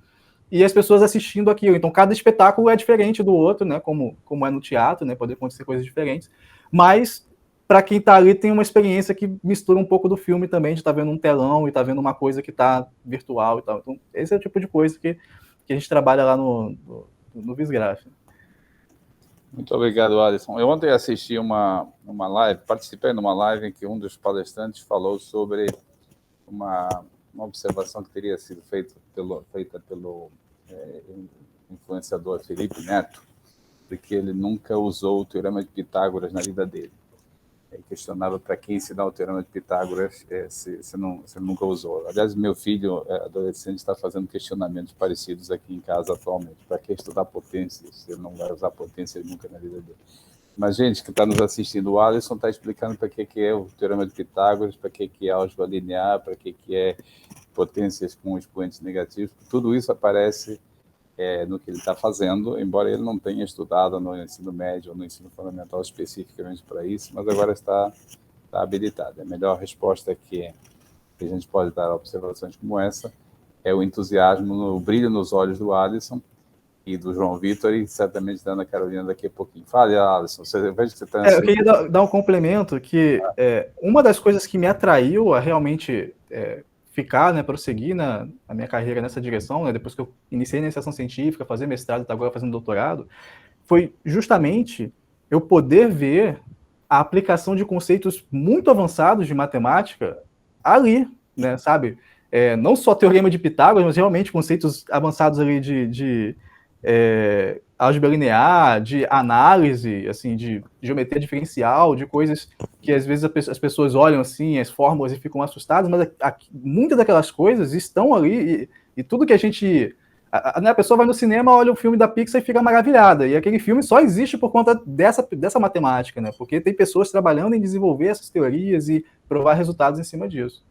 e as pessoas assistindo aquilo. Então, cada espetáculo é diferente do outro, né, como é no teatro, né, pode acontecer coisas diferentes, mas para quem está ali tem uma experiência que mistura um pouco do filme também, de estar vendo um telão e estar vendo uma coisa que está virtual e tal. Então, esse é o tipo de coisa que a gente trabalha lá no Visgraph. Muito obrigado, Alisson. Eu ontem assisti uma live, participei numa live em que um dos palestrantes falou sobre uma observação que teria sido feita pelo influenciador Felipe Neto, porque ele nunca usou o Teorema de Pitágoras na vida dele. Ele questionava para quem ensinar o Teorema de Pitágoras se nunca usou. Aliás, meu filho adolescente está fazendo questionamentos parecidos aqui em casa atualmente. Para que estudar potências? Se ele não vai usar potências nunca na vida dele. Mas, gente, que está nos assistindo, o Alisson está explicando para que é o Teorema de Pitágoras, para que é álgebra linear, para que é potências com expoentes negativos. Tudo isso aparece no que ele está fazendo, embora ele não tenha estudado no ensino médio ou no ensino fundamental especificamente para isso, mas agora está habilitado. A melhor resposta que a gente pode dar a observações como essa é o entusiasmo, o brilho nos olhos do Alisson e do João Vitor, e certamente da Ana Carolina daqui a pouquinho. Fale, Alisson, eu vejo que você está... Eu queria dar um complemento, que uma das coisas que me atraiu a realmente ficar, né, prosseguir na minha carreira nessa direção, né, depois que eu iniciei na iniciação científica, fazer mestrado e agora fazendo doutorado, foi justamente eu poder ver a aplicação de conceitos muito avançados de matemática ali, né, sabe? Não só teorema de Pitágoras, mas realmente conceitos avançados ali de álgebra linear, de análise, assim, de geometria diferencial, de coisas que às vezes as pessoas olham assim, as fórmulas e ficam assustadas, mas muitas daquelas coisas estão ali e tudo que a gente... A pessoa vai no cinema, olha o filme da Pixar e fica maravilhada, e aquele filme só existe por conta dessa matemática, né? Porque tem pessoas trabalhando em desenvolver essas teorias e provar resultados em cima disso.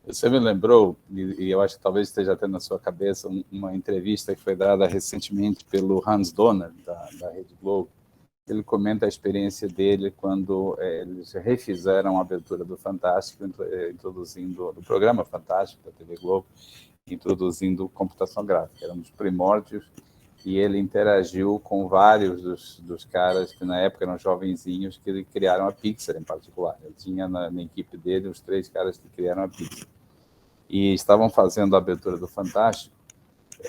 Você me lembrou, e eu acho que talvez esteja até na sua cabeça, uma entrevista que foi dada recentemente pelo Hans Donner, da Rede Globo. Ele comenta a experiência dele quando eles refizeram a abertura do Fantástico, introduzindo, do programa Fantástico da TV Globo, introduzindo computação gráfica. Era um dos primórdios, e ele interagiu com vários dos caras que na época eram jovenzinhos que criaram a Pixar em particular. Ele tinha na equipe dele os 3 caras que criaram a Pixar. E estavam fazendo a abertura do Fantástico,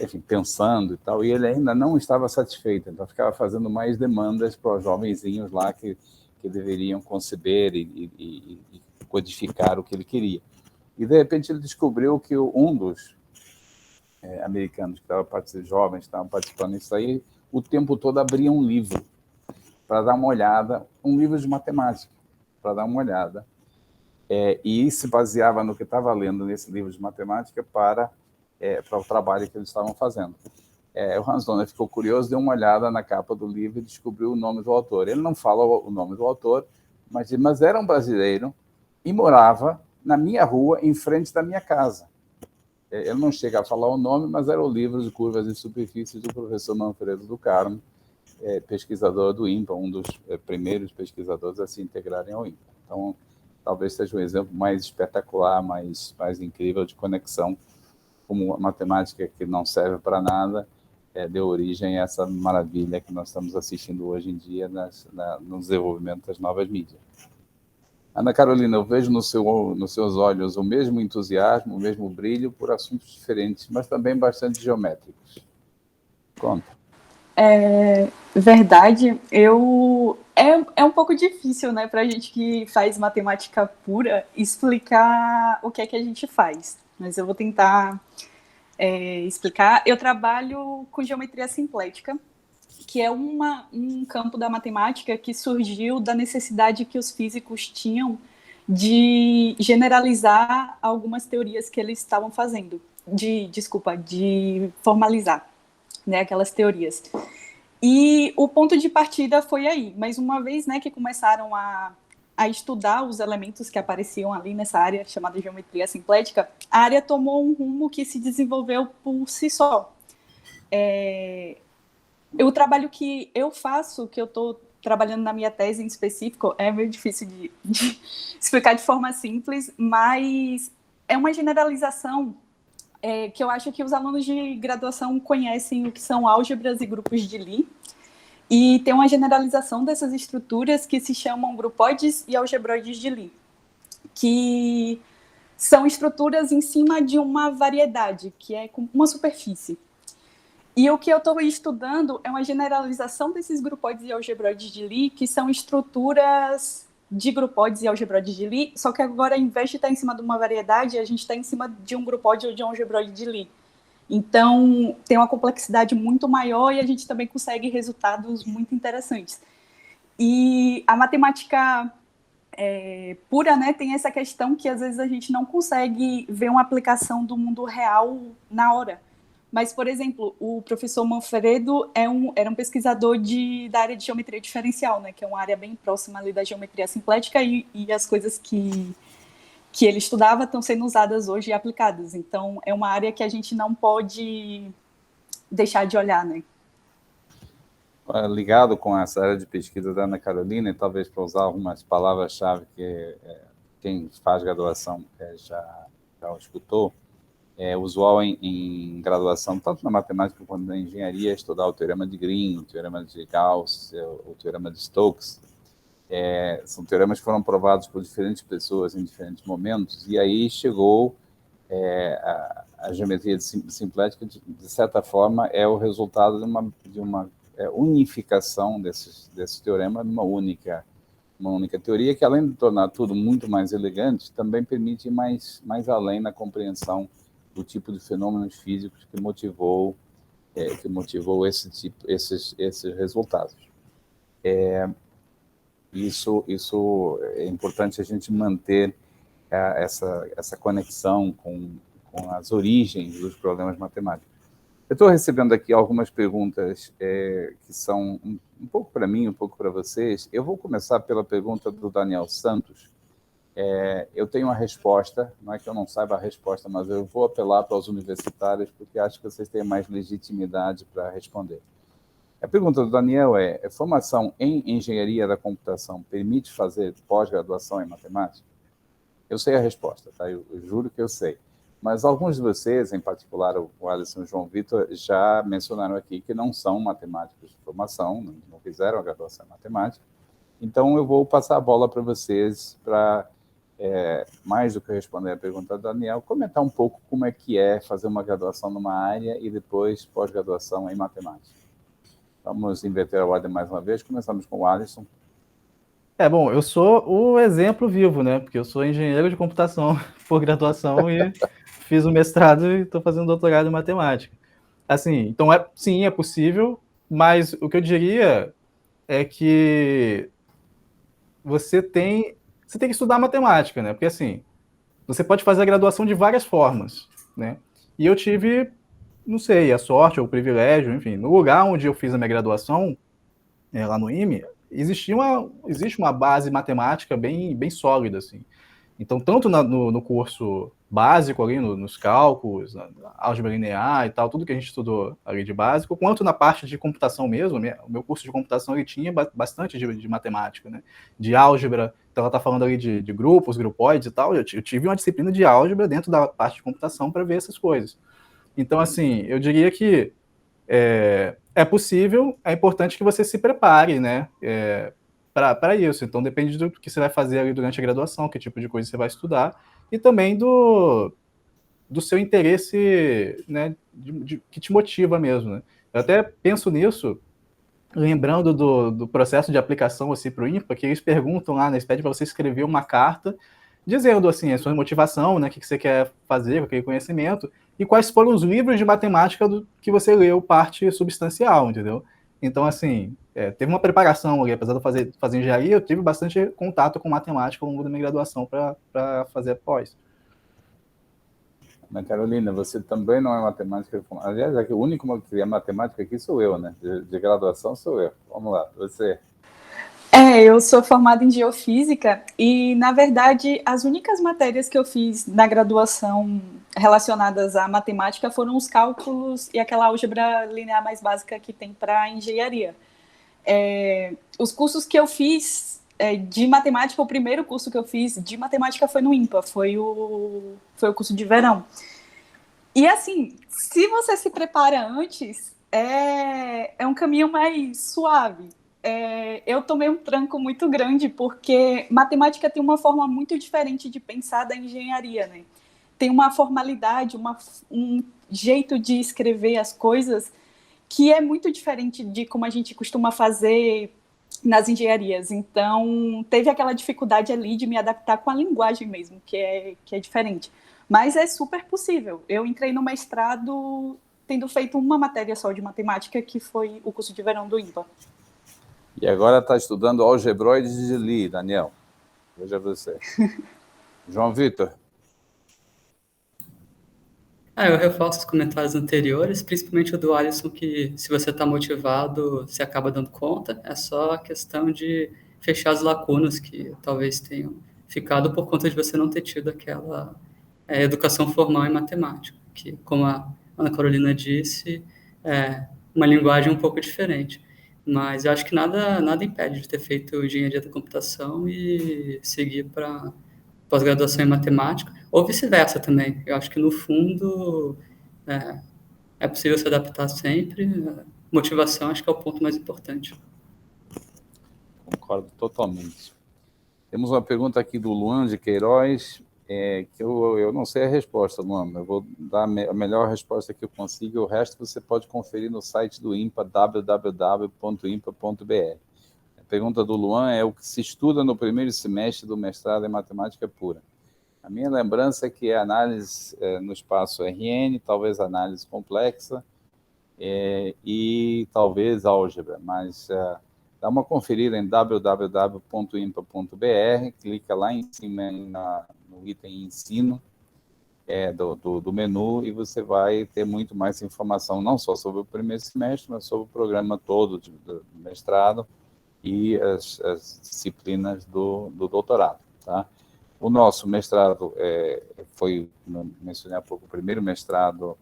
enfim, pensando e tal, e ele ainda não estava satisfeito, então ficava fazendo mais demandas para os jovenzinhos lá que deveriam conceber e codificar o que ele queria. E, de repente, ele descobriu que um dos americanos que estava participando, jovens que estavam participando disso aí, o tempo todo abria um livro para dar uma olhada, um livro de matemática, para dar uma olhada, e se baseava no que estava lendo nesse livro de matemática para o trabalho que eles estavam fazendo. O Hans Donner ficou curioso, deu uma olhada na capa do livro e descobriu o nome do autor. Ele não fala o nome do autor, mas era um brasileiro e morava na minha rua, em frente da minha casa. Ele não chega a falar o nome, mas era o livro de curvas e superfícies do professor Manfredo do Carmo, pesquisador do INPA, um dos primeiros pesquisadores a se integrarem ao INPA. Então, talvez seja um exemplo mais espetacular, mais incrível de conexão, como a matemática que não serve para nada, deu origem a essa maravilha que nós estamos assistindo hoje em dia no desenvolvimento das novas mídias. Ana Carolina, eu vejo nos seus olhos o mesmo entusiasmo, o mesmo brilho por assuntos diferentes, mas também bastante geométricos. Conta. Verdade, é um pouco difícil, né, para a gente que faz matemática pura explicar o que é que a gente faz, mas eu vou tentar explicar. Eu trabalho com geometria simplética que é um campo da matemática que surgiu da necessidade que os físicos tinham de generalizar algumas teorias que eles estavam fazendo, de formalizar, né, aquelas teorias. E o ponto de partida foi aí, mas uma vez, né, que começaram a estudar os elementos que apareciam ali nessa área chamada geometria simplética, a área tomou um rumo que se desenvolveu por si só. O trabalho que eu faço, que eu estou trabalhando na minha tese em específico, é meio difícil de explicar de forma simples, mas é uma generalização que eu acho que os alunos de graduação conhecem o que são álgebras e grupos de Lie, e tem uma generalização dessas estruturas que se chamam grupóides e algebroides de Lie, que são estruturas em cima de uma variedade, que é com uma superfície. E o que eu estou estudando é uma generalização desses grupóides e algebroides de Lie, que são estruturas de grupóides e algebroides de Lie, só que agora, ao invés de estar em cima de uma variedade, a gente está em cima de um grupóide ou de um algebroide de Lie. Então, tem uma complexidade muito maior e a gente também consegue resultados muito interessantes. E a matemática pura, né, tem essa questão que às vezes a gente não consegue ver uma aplicação do mundo real na hora. Mas, por exemplo, o professor Manfredo era um pesquisador da área de geometria diferencial, né, que é uma área bem próxima ali da geometria simplética, e as coisas que ele estudava estão sendo usadas hoje e aplicadas. Então, é uma área que a gente não pode deixar de olhar, né? Ligado com essa área de pesquisa da Ana Carolina, e talvez para usar algumas palavras-chave que quem faz graduação já escutou, é usual em graduação, tanto na matemática quanto na engenharia, estudar o teorema de Green, o teorema de Gauss, o teorema de Stokes. São teoremas que foram provados por diferentes pessoas em diferentes momentos, e aí chegou a geometria simplética, de certa forma, é o resultado de uma unificação desses teoremas numa única teoria, que, além de tornar tudo muito mais elegante, também permite ir mais além na compreensão do tipo de fenômenos físicos que motivou esses resultados. Isso é importante a gente manter essa conexão com as origens dos problemas matemáticos. Eu estou recebendo aqui algumas perguntas que são um pouco para mim, um pouco para vocês. Eu vou começar pela pergunta do Daniel Santos. Eu tenho uma resposta, não é que eu não saiba a resposta, mas eu vou apelar para os universitários, porque acho que vocês têm mais legitimidade para responder. A pergunta do Daniel é: formação em engenharia da computação permite fazer pós-graduação em matemática? Eu sei a resposta, tá? Eu juro que eu sei. Mas alguns de vocês, em particular o Alisson e o João Vitor, já mencionaram aqui que não são matemáticos de formação, não fizeram a graduação em matemática. Então, eu vou passar a bola para vocês para, mais do que responder a pergunta do Daniel, comentar um pouco como é que é fazer uma graduação numa área e depois pós-graduação em matemática. Vamos inverter a ordem mais uma vez. Começamos com o Alisson. Bom, eu sou o exemplo vivo, né? Porque eu sou engenheiro de computação por graduação e fiz o mestrado e estou fazendo doutorado em matemática. Assim, então, sim, é possível, mas o que eu diria é que você tem que estudar matemática, né? Porque, assim, você pode fazer a graduação de várias formas, né? E eu tive, não sei, a sorte ou o privilégio, enfim, no lugar onde eu fiz a minha graduação, lá no IME, existe uma base matemática bem sólida, assim. Então, tanto no curso básico ali, nos cálculos, na álgebra linear e tal, tudo que a gente estudou ali de básico, quanto na parte de computação mesmo, o meu curso de computação ele tinha bastante de matemática, né? De álgebra, então ela está falando ali de grupos, grupóides e tal, eu tive uma disciplina de álgebra dentro da parte de computação para ver essas coisas. Então, assim, eu diria que é possível, é importante que você se prepare, né, para isso. Então, depende do que você vai fazer ali durante a graduação, que tipo de coisa você vai estudar, e também do seu interesse, né, que te motiva mesmo, né. Eu até penso nisso, lembrando do processo de aplicação assim, para o IMPA, que eles perguntam lá, né, eles pedem para você escrever uma carta dizendo assim, a sua motivação, né, o que você quer fazer com aquele conhecimento, e quais foram os livros de matemática que você leu parte substancial, entendeu? Então, assim, teve uma preparação ali, apesar de eu fazer engenharia, eu tive bastante contato com matemática ao longo da minha graduação para fazer a pós. Ana Carolina, você também não é matemática. Aliás, o único que é matemática aqui sou eu, né? De graduação sou eu. Vamos lá, você. Eu sou formada em geofísica e, na verdade, as únicas matérias que eu fiz na graduação relacionadas à matemática foram os cálculos e aquela álgebra linear mais básica que tem para engenharia. Os cursos que eu fiz de matemática, o primeiro curso que eu fiz de matemática foi no IMPA, foi o curso de verão. E, assim, se você se prepara antes, é um caminho mais suave. Eu tomei um tranco muito grande, porque matemática tem uma forma muito diferente de pensar da engenharia, né? Tem uma formalidade, um jeito de escrever as coisas que é muito diferente de como a gente costuma fazer nas engenharias. Então, teve aquela dificuldade ali de me adaptar com a linguagem mesmo, que é diferente. Mas é super possível. Eu entrei no mestrado tendo feito uma matéria só de matemática, que foi o curso de verão do IMPA. E agora está estudando algebroides de Lie, Daniel. Veja você. João Vitor. Eu reforço os comentários anteriores, principalmente o do Alisson, que se você está motivado, você acaba dando conta. É só a questão de fechar as lacunas que talvez tenham ficado por conta de você não ter tido aquela educação formal em matemática, que, como a Ana Carolina disse, é uma linguagem um pouco diferente. Mas eu acho que nada impede de ter feito engenharia da computação e seguir para pós-graduação em matemática, ou vice-versa também. Eu acho que, no fundo, é possível se adaptar sempre. Motivação, acho que é o ponto mais importante. Concordo totalmente. Temos uma pergunta aqui do Luan de Queiroz, que eu não sei a resposta, Luan. Eu vou dar a melhor resposta que eu consigo, o resto você pode conferir no site do IMPA, www.impa.br. A pergunta do Luan é o que se estuda no primeiro semestre do mestrado em matemática pura. A minha lembrança é que é análise no espaço RN, talvez análise complexa e talvez álgebra, mas dá uma conferida em www.impa.br, clica lá em cima no item ensino do menu e você vai ter muito mais informação, não só sobre o primeiro semestre, mas sobre o programa todo do mestrado e as disciplinas do doutorado, tá? O nosso mestrado foi, mencionei há pouco, o primeiro mestrado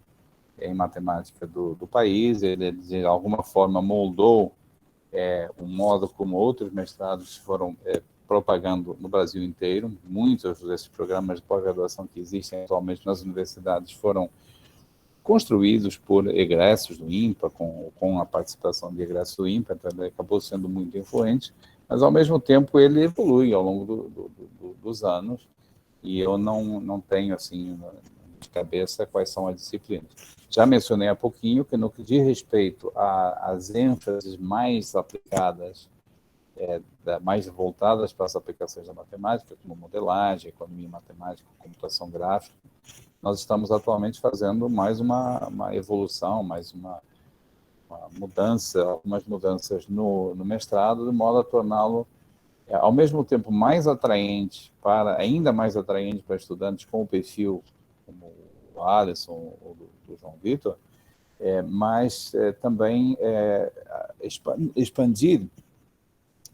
em matemática do país. Ele, de alguma forma, moldou o modo como outros mestrados foram propagando no Brasil inteiro. Muitos desses programas de pós-graduação que existem atualmente nas universidades foram construídos por egressos do IMPA, com a participação de egressos do IMPA, então ele acabou sendo muito influente, mas, ao mesmo tempo, ele evolui ao longo dos anos, e eu não tenho, assim, de cabeça quais são as disciplinas. Já mencionei há pouquinho que, no que diz respeito às ênfases mais aplicadas, mais voltadas para as aplicações da matemática, como modelagem, economia matemática, computação gráfica, nós estamos atualmente fazendo mais uma evolução, mais uma mudança, algumas mudanças no mestrado, de modo a torná-lo, ao mesmo tempo, ainda mais atraente para estudantes com o perfil como o Alisson ou do João Vitor, mas também expandir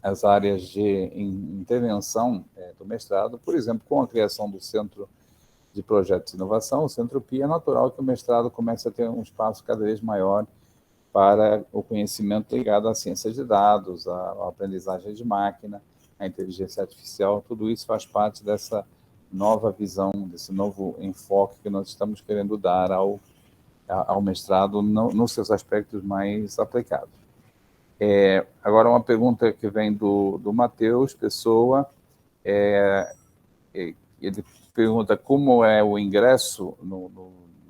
as áreas de intervenção do mestrado, por exemplo, com a criação do Centro de Projetos de Inovação, o Centro PI. É natural que o mestrado comece a ter um espaço cada vez maior para o conhecimento ligado à ciência de dados, à aprendizagem de máquina, à inteligência artificial. Tudo isso faz parte dessa nova visão, desse novo enfoque que nós estamos querendo dar ao mestrado nos seus aspectos mais aplicados. Agora, uma pergunta que vem do Matheus Pessoa. Ele pergunta como é o ingresso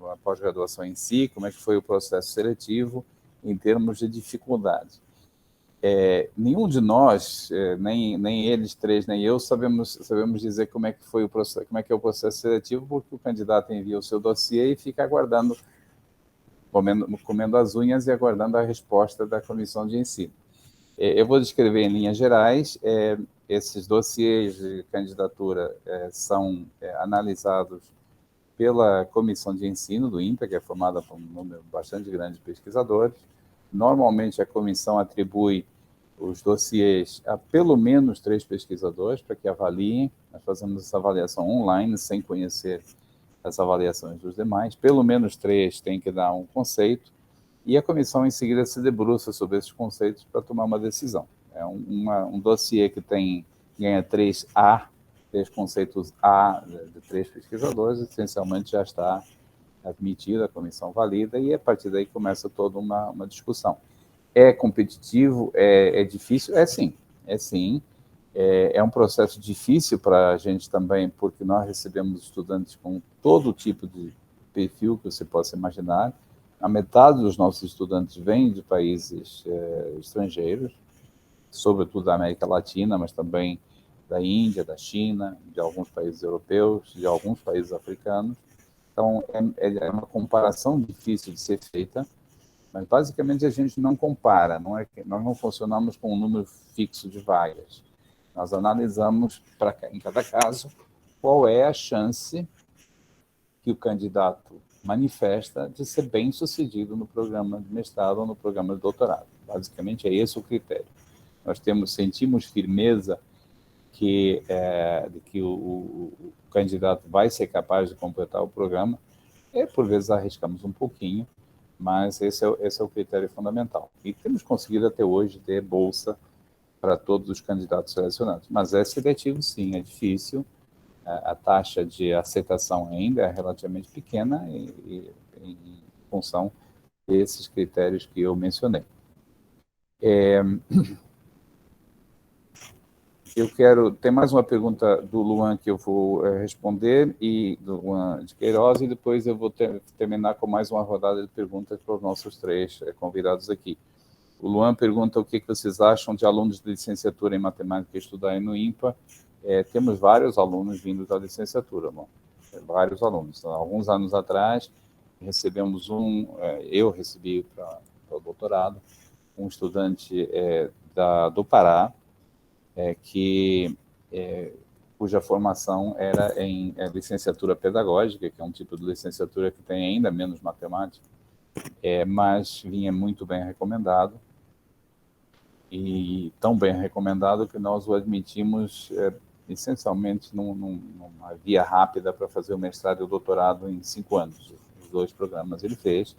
na pós-graduação em si, como é que foi o processo seletivo em termos de dificuldade. Nenhum de nós, nem eles três, nem eu, sabemos dizer como é que foi o processo, como é que é o processo seletivo, porque o candidato envia o seu dossiê e fica aguardando comendo as unhas e aguardando a resposta da comissão de ensino. Eu vou descrever em linhas gerais. Esses dossiês de candidatura são analisados pela comissão de ensino do INPA, que é formada por um número bastante grande de pesquisadores. Normalmente, a comissão atribui os dossiês a pelo menos 3 pesquisadores para que avaliem. Nós fazemos essa avaliação online, sem conhecer as avaliações dos demais. Pelo menos 3 têm que dar um conceito, e a comissão, em seguida, se debruça sobre esses conceitos para tomar uma decisão. É um dossiê que ganha 3A, 3 conceitos A de 3 pesquisadores, essencialmente já está admitido, a comissão valida, e a partir daí começa toda uma discussão. É competitivo? É difícil? É sim. É um processo difícil para a gente também, porque nós recebemos estudantes com todo tipo de perfil que você possa imaginar. A metade dos nossos estudantes vem de países estrangeiros, sobretudo da América Latina, mas também da Índia, da China, de alguns países europeus, de alguns países africanos. Então, é uma comparação difícil de ser feita, mas basicamente a gente não compara, nós não funcionamos com um número fixo de vagas. Nós analisamos, em cada caso, qual é a chance que o candidato manifesta de ser bem-sucedido no programa de mestrado ou no programa de doutorado. Basicamente, é esse o critério. Nós sentimos firmeza de que o candidato vai ser capaz de completar o programa, e, por vezes, arriscamos um pouquinho, mas esse é o critério fundamental. E temos conseguido, até hoje, ter bolsa para todos os candidatos selecionados. Mas é seletivo, sim, é difícil. A taxa de aceitação ainda é relativamente pequena em função desses critérios que eu mencionei. Tem mais uma pergunta do Luan que eu vou responder, e do Luan de Queiroz, e depois eu vou terminar com mais uma rodada de perguntas para os nossos 3 convidados aqui. O Luan pergunta o que vocês acham de alunos de licenciatura em matemática estudarem no INPA. Temos vários alunos vindos da licenciatura, vários alunos. Então, alguns anos atrás, eu recebi para o doutorado um estudante do Pará, cuja formação era em licenciatura pedagógica, que é um tipo de licenciatura que tem ainda menos matemática, mas vinha muito bem recomendado, e tão bem recomendado que nós o admitimos essencialmente numa via rápida para fazer o mestrado e o doutorado em 5 anos. Os 2 programas ele fez,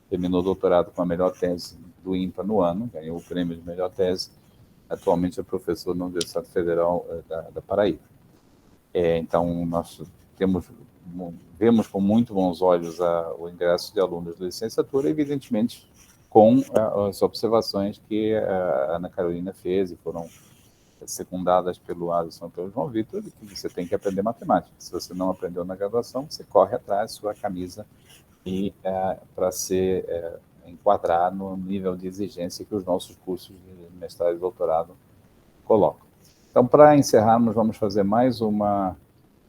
terminou o doutorado com a melhor tese do INPA no ano, ganhou o prêmio de melhor tese. Atualmente é professor na Universidade Federal da Paraíba. Então, nós vemos com muito bons olhos o ingresso de alunos de licenciatura, evidentemente com as observações que a Ana Carolina fez e foram secundadas pelo Alisson e pelo João Vitor, de que você tem que aprender matemática. Se você não aprendeu na graduação, você corre atrás sua camisa para se enquadrar no nível de exigência que os nossos cursos de mestrado e doutorado colocam. Então, para encerrarmos, vamos fazer mais uma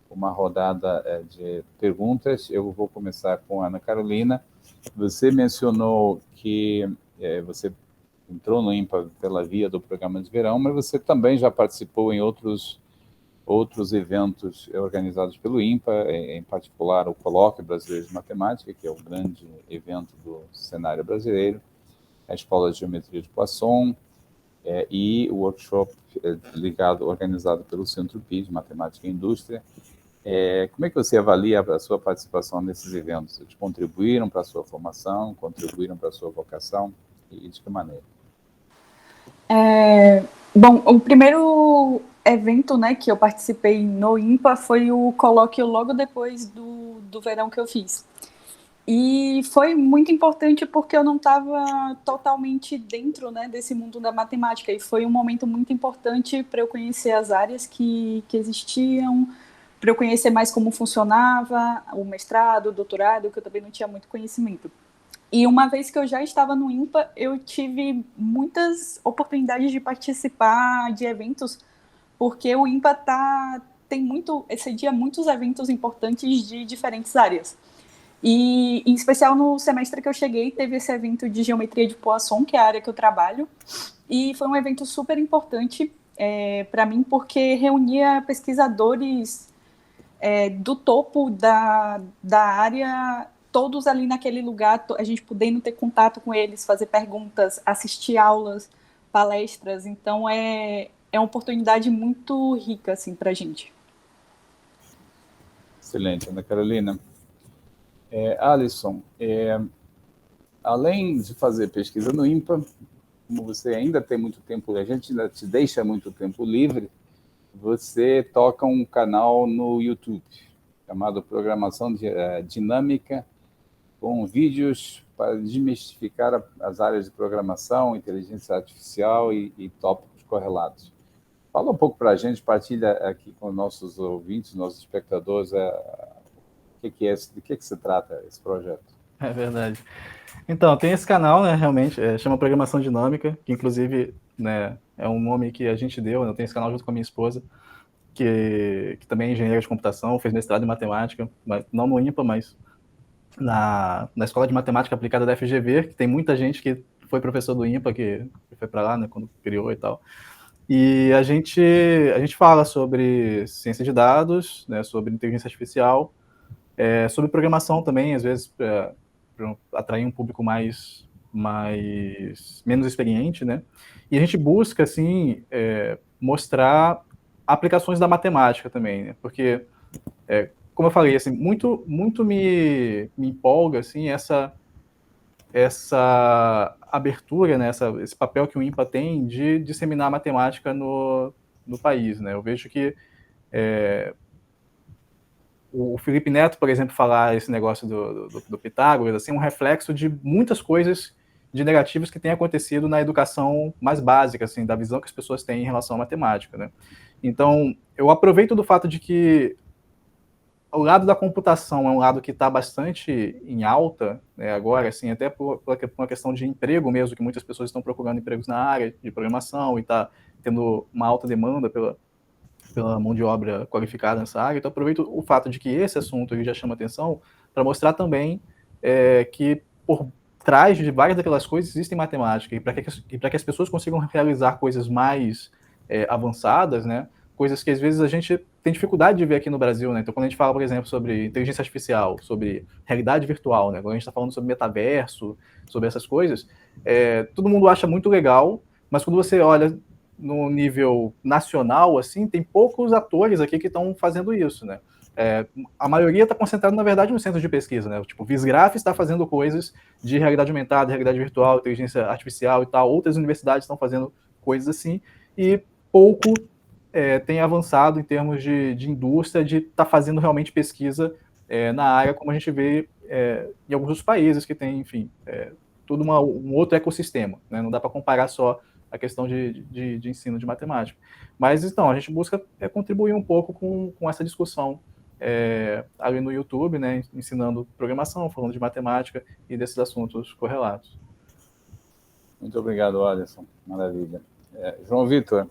rodada de perguntas. Eu vou começar com a Ana Carolina. Você mencionou que você entrou no INPA pela via do programa de verão, mas você também já participou em outros eventos organizados pelo INPA, em particular o Colóquio Brasileiro de Matemática, que é o grande evento do cenário brasileiro, a Escola de Geometria de Poisson, e o workshop organizado pelo Centro PIS, Matemática e Indústria. Como é que você avalia a sua participação nesses eventos? Eles contribuíram para a sua formação, contribuíram para a sua vocação, e de que maneira? Bom, o primeiro evento, né, que eu participei no INPA foi o colóquio logo depois do verão que eu fiz. E foi muito importante porque eu não estava totalmente dentro, né, desse mundo da matemática, e foi um momento muito importante para eu conhecer as áreas que existiam, para eu conhecer mais como funcionava o mestrado, o doutorado, que eu também não tinha muito conhecimento. E uma vez que eu já estava no INPA, eu tive muitas oportunidades de participar de eventos, porque o INPA cedia muitos eventos importantes de diferentes áreas. E, em especial, no semestre que eu cheguei, teve esse evento de geometria de Poisson, que é a área que eu trabalho, e foi um evento super importante para mim, porque reunia pesquisadores do topo da área, todos ali naquele lugar, a gente podendo ter contato com eles, fazer perguntas, assistir aulas, palestras. Então, é uma oportunidade muito rica assim, para a gente. Excelente, Ana Carolina. Alisson, além de fazer pesquisa no INPA, como você ainda tem muito tempo, a gente ainda te deixa muito tempo livre, você toca um canal no YouTube chamado Programação Dinâmica, com vídeos para desmistificar as áreas de programação, inteligência artificial e tópicos correlatos. Fala um pouco para a gente, partilha aqui com nossos ouvintes, nossos espectadores, de que se trata esse projeto. É verdade. Então, tem esse canal, né, realmente, chama Programação Dinâmica, que inclusive, né, é um nome que a gente deu, eu tenho esse canal junto com a minha esposa, que também é engenheira de computação, fez mestrado em matemática, mas não no INPA, mas na Escola de Matemática Aplicada da FGV, que tem muita gente que foi professor do INPA, que foi para lá, né, quando criou e tal. E a gente fala sobre ciência de dados, né, sobre inteligência artificial, sobre programação também, às vezes para atrair um público menos experiente, né? E a gente busca assim mostrar aplicações da matemática também, né? Porque como eu falei, assim, muito me empolga assim essa abertura, né, esse papel que o INPA tem de disseminar a matemática no país, né? Eu vejo que o Felipe Neto, por exemplo, falar esse negócio do Pitágoras, assim, é um reflexo de muitas coisas de negativas que têm acontecido na educação mais básica, assim, da visão que as pessoas têm em relação à matemática, né? Então, eu aproveito do fato de que o lado da computação é um lado que está bastante em alta, né, agora, assim, até por uma questão de emprego mesmo, que muitas pessoas estão procurando empregos na área de programação e está tendo uma alta demanda pela mão de obra qualificada nessa área. Então, aproveito o fato de que esse assunto ele já chama atenção para mostrar também que por trás de várias daquelas coisas existem matemática, e para que as pessoas consigam realizar coisas mais avançadas, né, coisas que às vezes a gente tem dificuldade de ver aqui no Brasil, né? Então, quando a gente fala, por exemplo, sobre inteligência artificial, sobre realidade virtual, né? Quando a gente está falando sobre metaverso, sobre essas coisas, todo mundo acha muito legal, mas quando você olha no nível nacional, assim, tem poucos atores aqui que estão fazendo isso, né? A maioria está concentrada, na verdade, no centro de pesquisa, né? Tipo, o Visgraf está fazendo coisas de realidade aumentada, realidade virtual, inteligência artificial e tal. Outras universidades estão fazendo coisas assim, e pouco tem avançado em termos de indústria, de estar fazendo realmente pesquisa na área, como a gente vê em alguns dos países que tem, enfim, todo um outro ecossistema, né? Não dá para comparar só a questão de ensino de matemática. Mas, então, a gente busca contribuir um pouco com essa discussão ali no YouTube, né, ensinando programação, falando de matemática e desses assuntos correlatos. Muito obrigado, Alisson. Maravilha. João Vitor,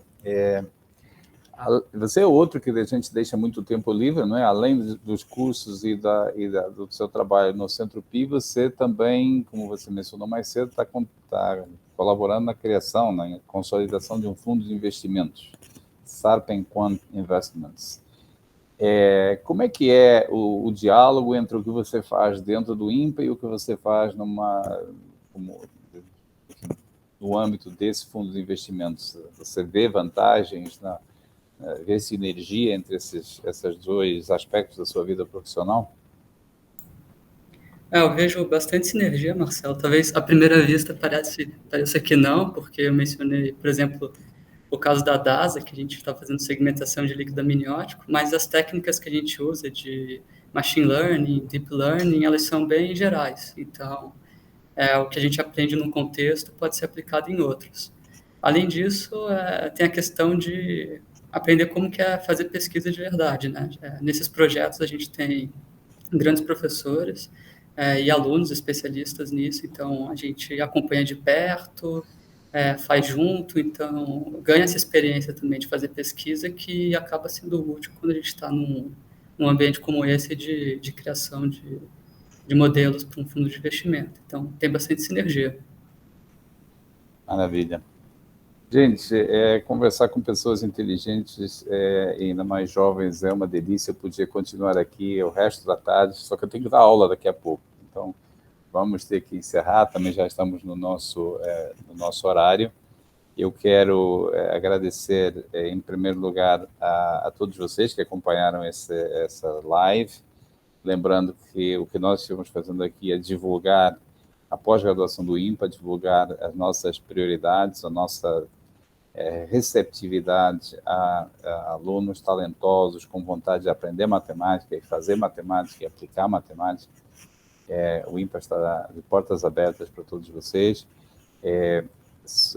você é outro que a gente deixa muito tempo livre, não é? Além dos cursos e do seu trabalho no Centro Pi, você também, como você mencionou mais cedo, está colaborando na criação, na consolidação de um fundo de investimentos, Sarpen Quant Investments. Como é que é o diálogo entre o que você faz dentro do INPA e o que você faz no âmbito desse fundo de investimentos? Você vê vantagens, vê sinergia entre esses dois aspectos da sua vida profissional? Eu vejo bastante sinergia, Marcelo. Talvez à primeira vista pareça que não, porque eu mencionei, por exemplo, o caso da DASA, que a gente está fazendo segmentação de líquido amniótico, mas as técnicas que a gente usa de machine learning, deep learning, elas são bem gerais. Então, o que a gente aprende num contexto pode ser aplicado em outros. Além disso, tem a questão de aprender como que é fazer pesquisa de verdade, né? Nesses projetos a gente tem grandes professores e alunos especialistas nisso, então a gente acompanha de perto, faz junto, então ganha essa experiência também de fazer pesquisa que acaba sendo útil quando a gente está num ambiente como esse de criação de modelos para um fundo de investimento. Então, tem bastante sinergia. Maravilha. Gente, conversar com pessoas inteligentes e ainda mais jovens é uma delícia. Eu podia continuar aqui o resto da tarde, só que eu tenho que dar aula daqui a pouco. Então, vamos ter que encerrar, também já estamos no nosso horário. Eu quero agradecer, em primeiro lugar, a todos vocês que acompanharam essa live. Lembrando que o que nós estamos fazendo aqui é divulgar a pós-graduação do INPA, divulgar as nossas prioridades, a nossa receptividade a alunos talentosos com vontade de aprender matemática e fazer matemática e aplicar matemática. O INPA está de portas abertas para todos vocês.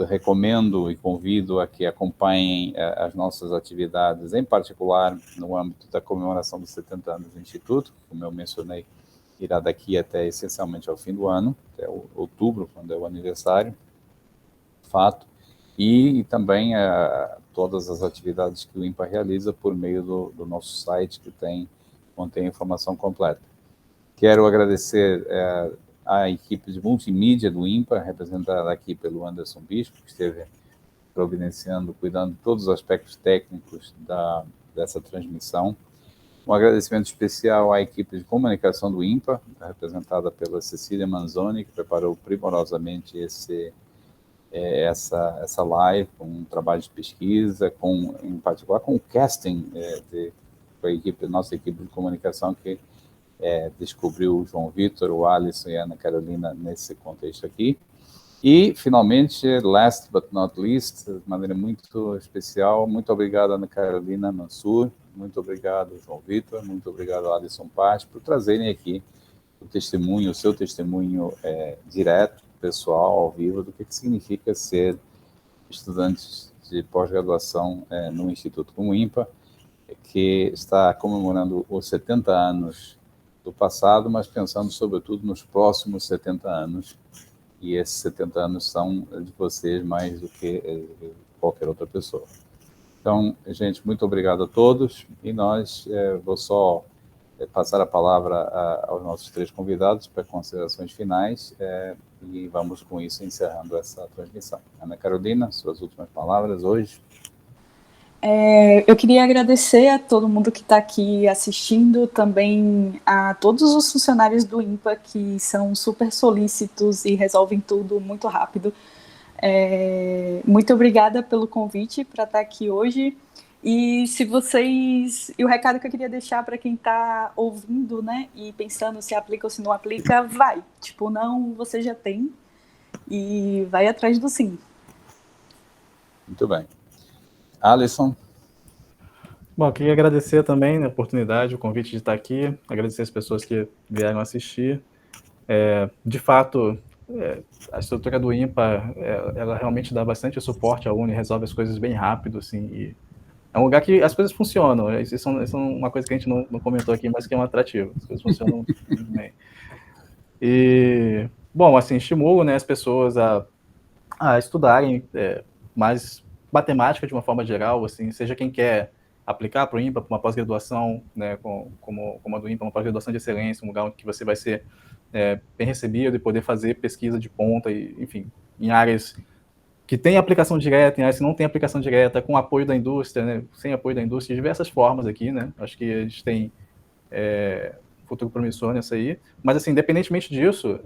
Recomendo e convido a que acompanhem as nossas atividades, em particular no âmbito da comemoração dos 70 anos do Instituto, como eu mencionei, irá daqui até essencialmente ao fim do ano, até outubro, quando é o aniversário, fato, e também todas as atividades que o INPA realiza por meio do nosso site, que contém informação completa. Quero agradecer a equipe de multimídia do INPA, representada aqui pelo Anderson Bispo, que esteve providenciando, cuidando de todos os aspectos técnicos dessa transmissão. Um agradecimento especial à equipe de comunicação do INPA, representada pela Cecília Manzoni, que preparou primorosamente essa live, com um trabalho de pesquisa, em particular com o casting da nossa equipe de comunicação, que descobriu o João Vitor, o Alisson e a Ana Carolina nesse contexto aqui. E, finalmente, last but not least, de maneira muito especial, muito obrigado, Ana Carolina Mansur, muito obrigado, João Vitor, muito obrigado, Alisson Paz, por trazerem aqui o seu testemunho direto, pessoal, ao vivo, do que significa ser estudante de pós-graduação no Instituto como INPA, que está comemorando os 70 anos do passado, mas pensando, sobretudo, nos próximos 70 anos. E esses 70 anos são de vocês mais do que qualquer outra pessoa. Então, gente, muito obrigado a todos. E vou só passar a palavra aos nossos três convidados para considerações finais e vamos, com isso, encerrando essa transmissão. Ana Carolina, suas últimas palavras hoje. Eu queria agradecer a todo mundo que está aqui assistindo, também a todos os funcionários do INPA, que são super solícitos e resolvem tudo muito rápido. Muito obrigada pelo convite para estar aqui hoje. E o recado que eu queria deixar para quem está ouvindo, né, e pensando se aplica ou se não aplica, vai. Não, você já tem, e vai atrás do sim. Muito bem. Alisson. Bom, eu queria agradecer também a oportunidade, o convite de estar aqui, agradecer as pessoas que vieram assistir. De fato, a estrutura do INPA, ela realmente dá bastante suporte ao aluno e resolve as coisas bem rápido, assim, e é um lugar que as coisas funcionam. Isso é uma coisa que a gente não comentou aqui, mas que é um atrativo. As coisas funcionam muito bem. E, bom, assim, estimulo, né, as pessoas a estudarem mais matemática de uma forma geral, assim, seja quem quer aplicar para o INPA, para uma pós-graduação, né, como a do INPA, uma pós-graduação de excelência, um lugar onde você vai ser bem recebido e poder fazer pesquisa de ponta, e, enfim, em áreas que tem aplicação direta, em áreas que não tem aplicação direta, com apoio da indústria, né, sem apoio da indústria, de diversas formas aqui, né, acho que a gente tem futuro promissor nessa aí, mas, assim, independentemente disso,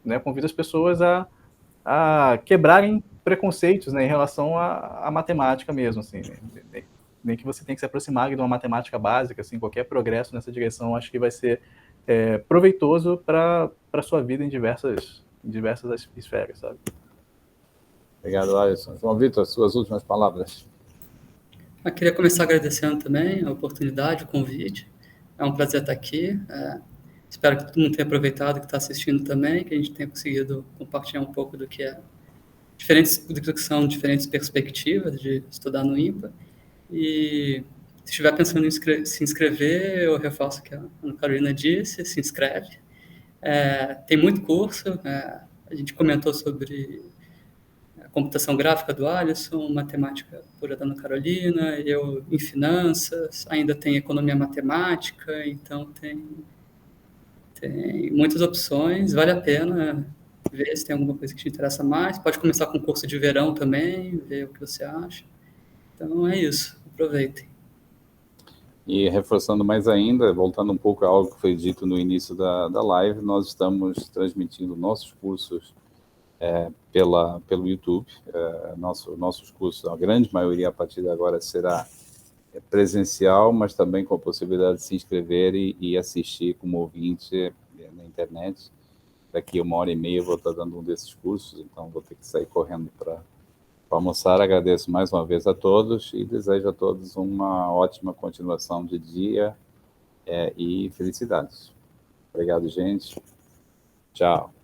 né, convido as pessoas a quebrarem preconceitos, né, em relação à matemática mesmo, assim, né? Nem que você tenha que se aproximar de uma matemática básica, assim, qualquer progresso nessa direção, acho que vai ser proveitoso para a sua vida em diversas esferas, sabe? Obrigado, Alisson. João Vitor, suas últimas palavras. Eu queria começar agradecendo também a oportunidade, o convite. É um prazer estar aqui. Espero que todo mundo tenha aproveitado, que está assistindo também, que a gente tenha conseguido compartilhar um pouco do que são diferentes perspectivas de estudar no INPA. E se estiver pensando em se inscrever, eu reforço o que a Ana Carolina disse, se inscreve. Tem muito curso, a gente comentou sobre a computação gráfica do Alisson, matemática pura da Ana Carolina, eu em finanças, ainda tem economia matemática, então tem Tem muitas opções, vale a pena ver se tem alguma coisa que te interessa mais. Pode começar com curso de verão também, ver o que você acha. Então é isso, aproveitem. E reforçando mais ainda, voltando um pouco a algo que foi dito no início da live, nós estamos transmitindo nossos cursos pelo YouTube. Nossos cursos, a grande maioria a partir de agora será presencial, mas também com a possibilidade de se inscrever e assistir como ouvinte na internet. Daqui 1h30 eu vou estar dando um desses cursos, então vou ter que sair correndo para almoçar. Agradeço mais uma vez a todos e desejo a todos uma ótima continuação de dia e felicidades. Obrigado, gente. Tchau.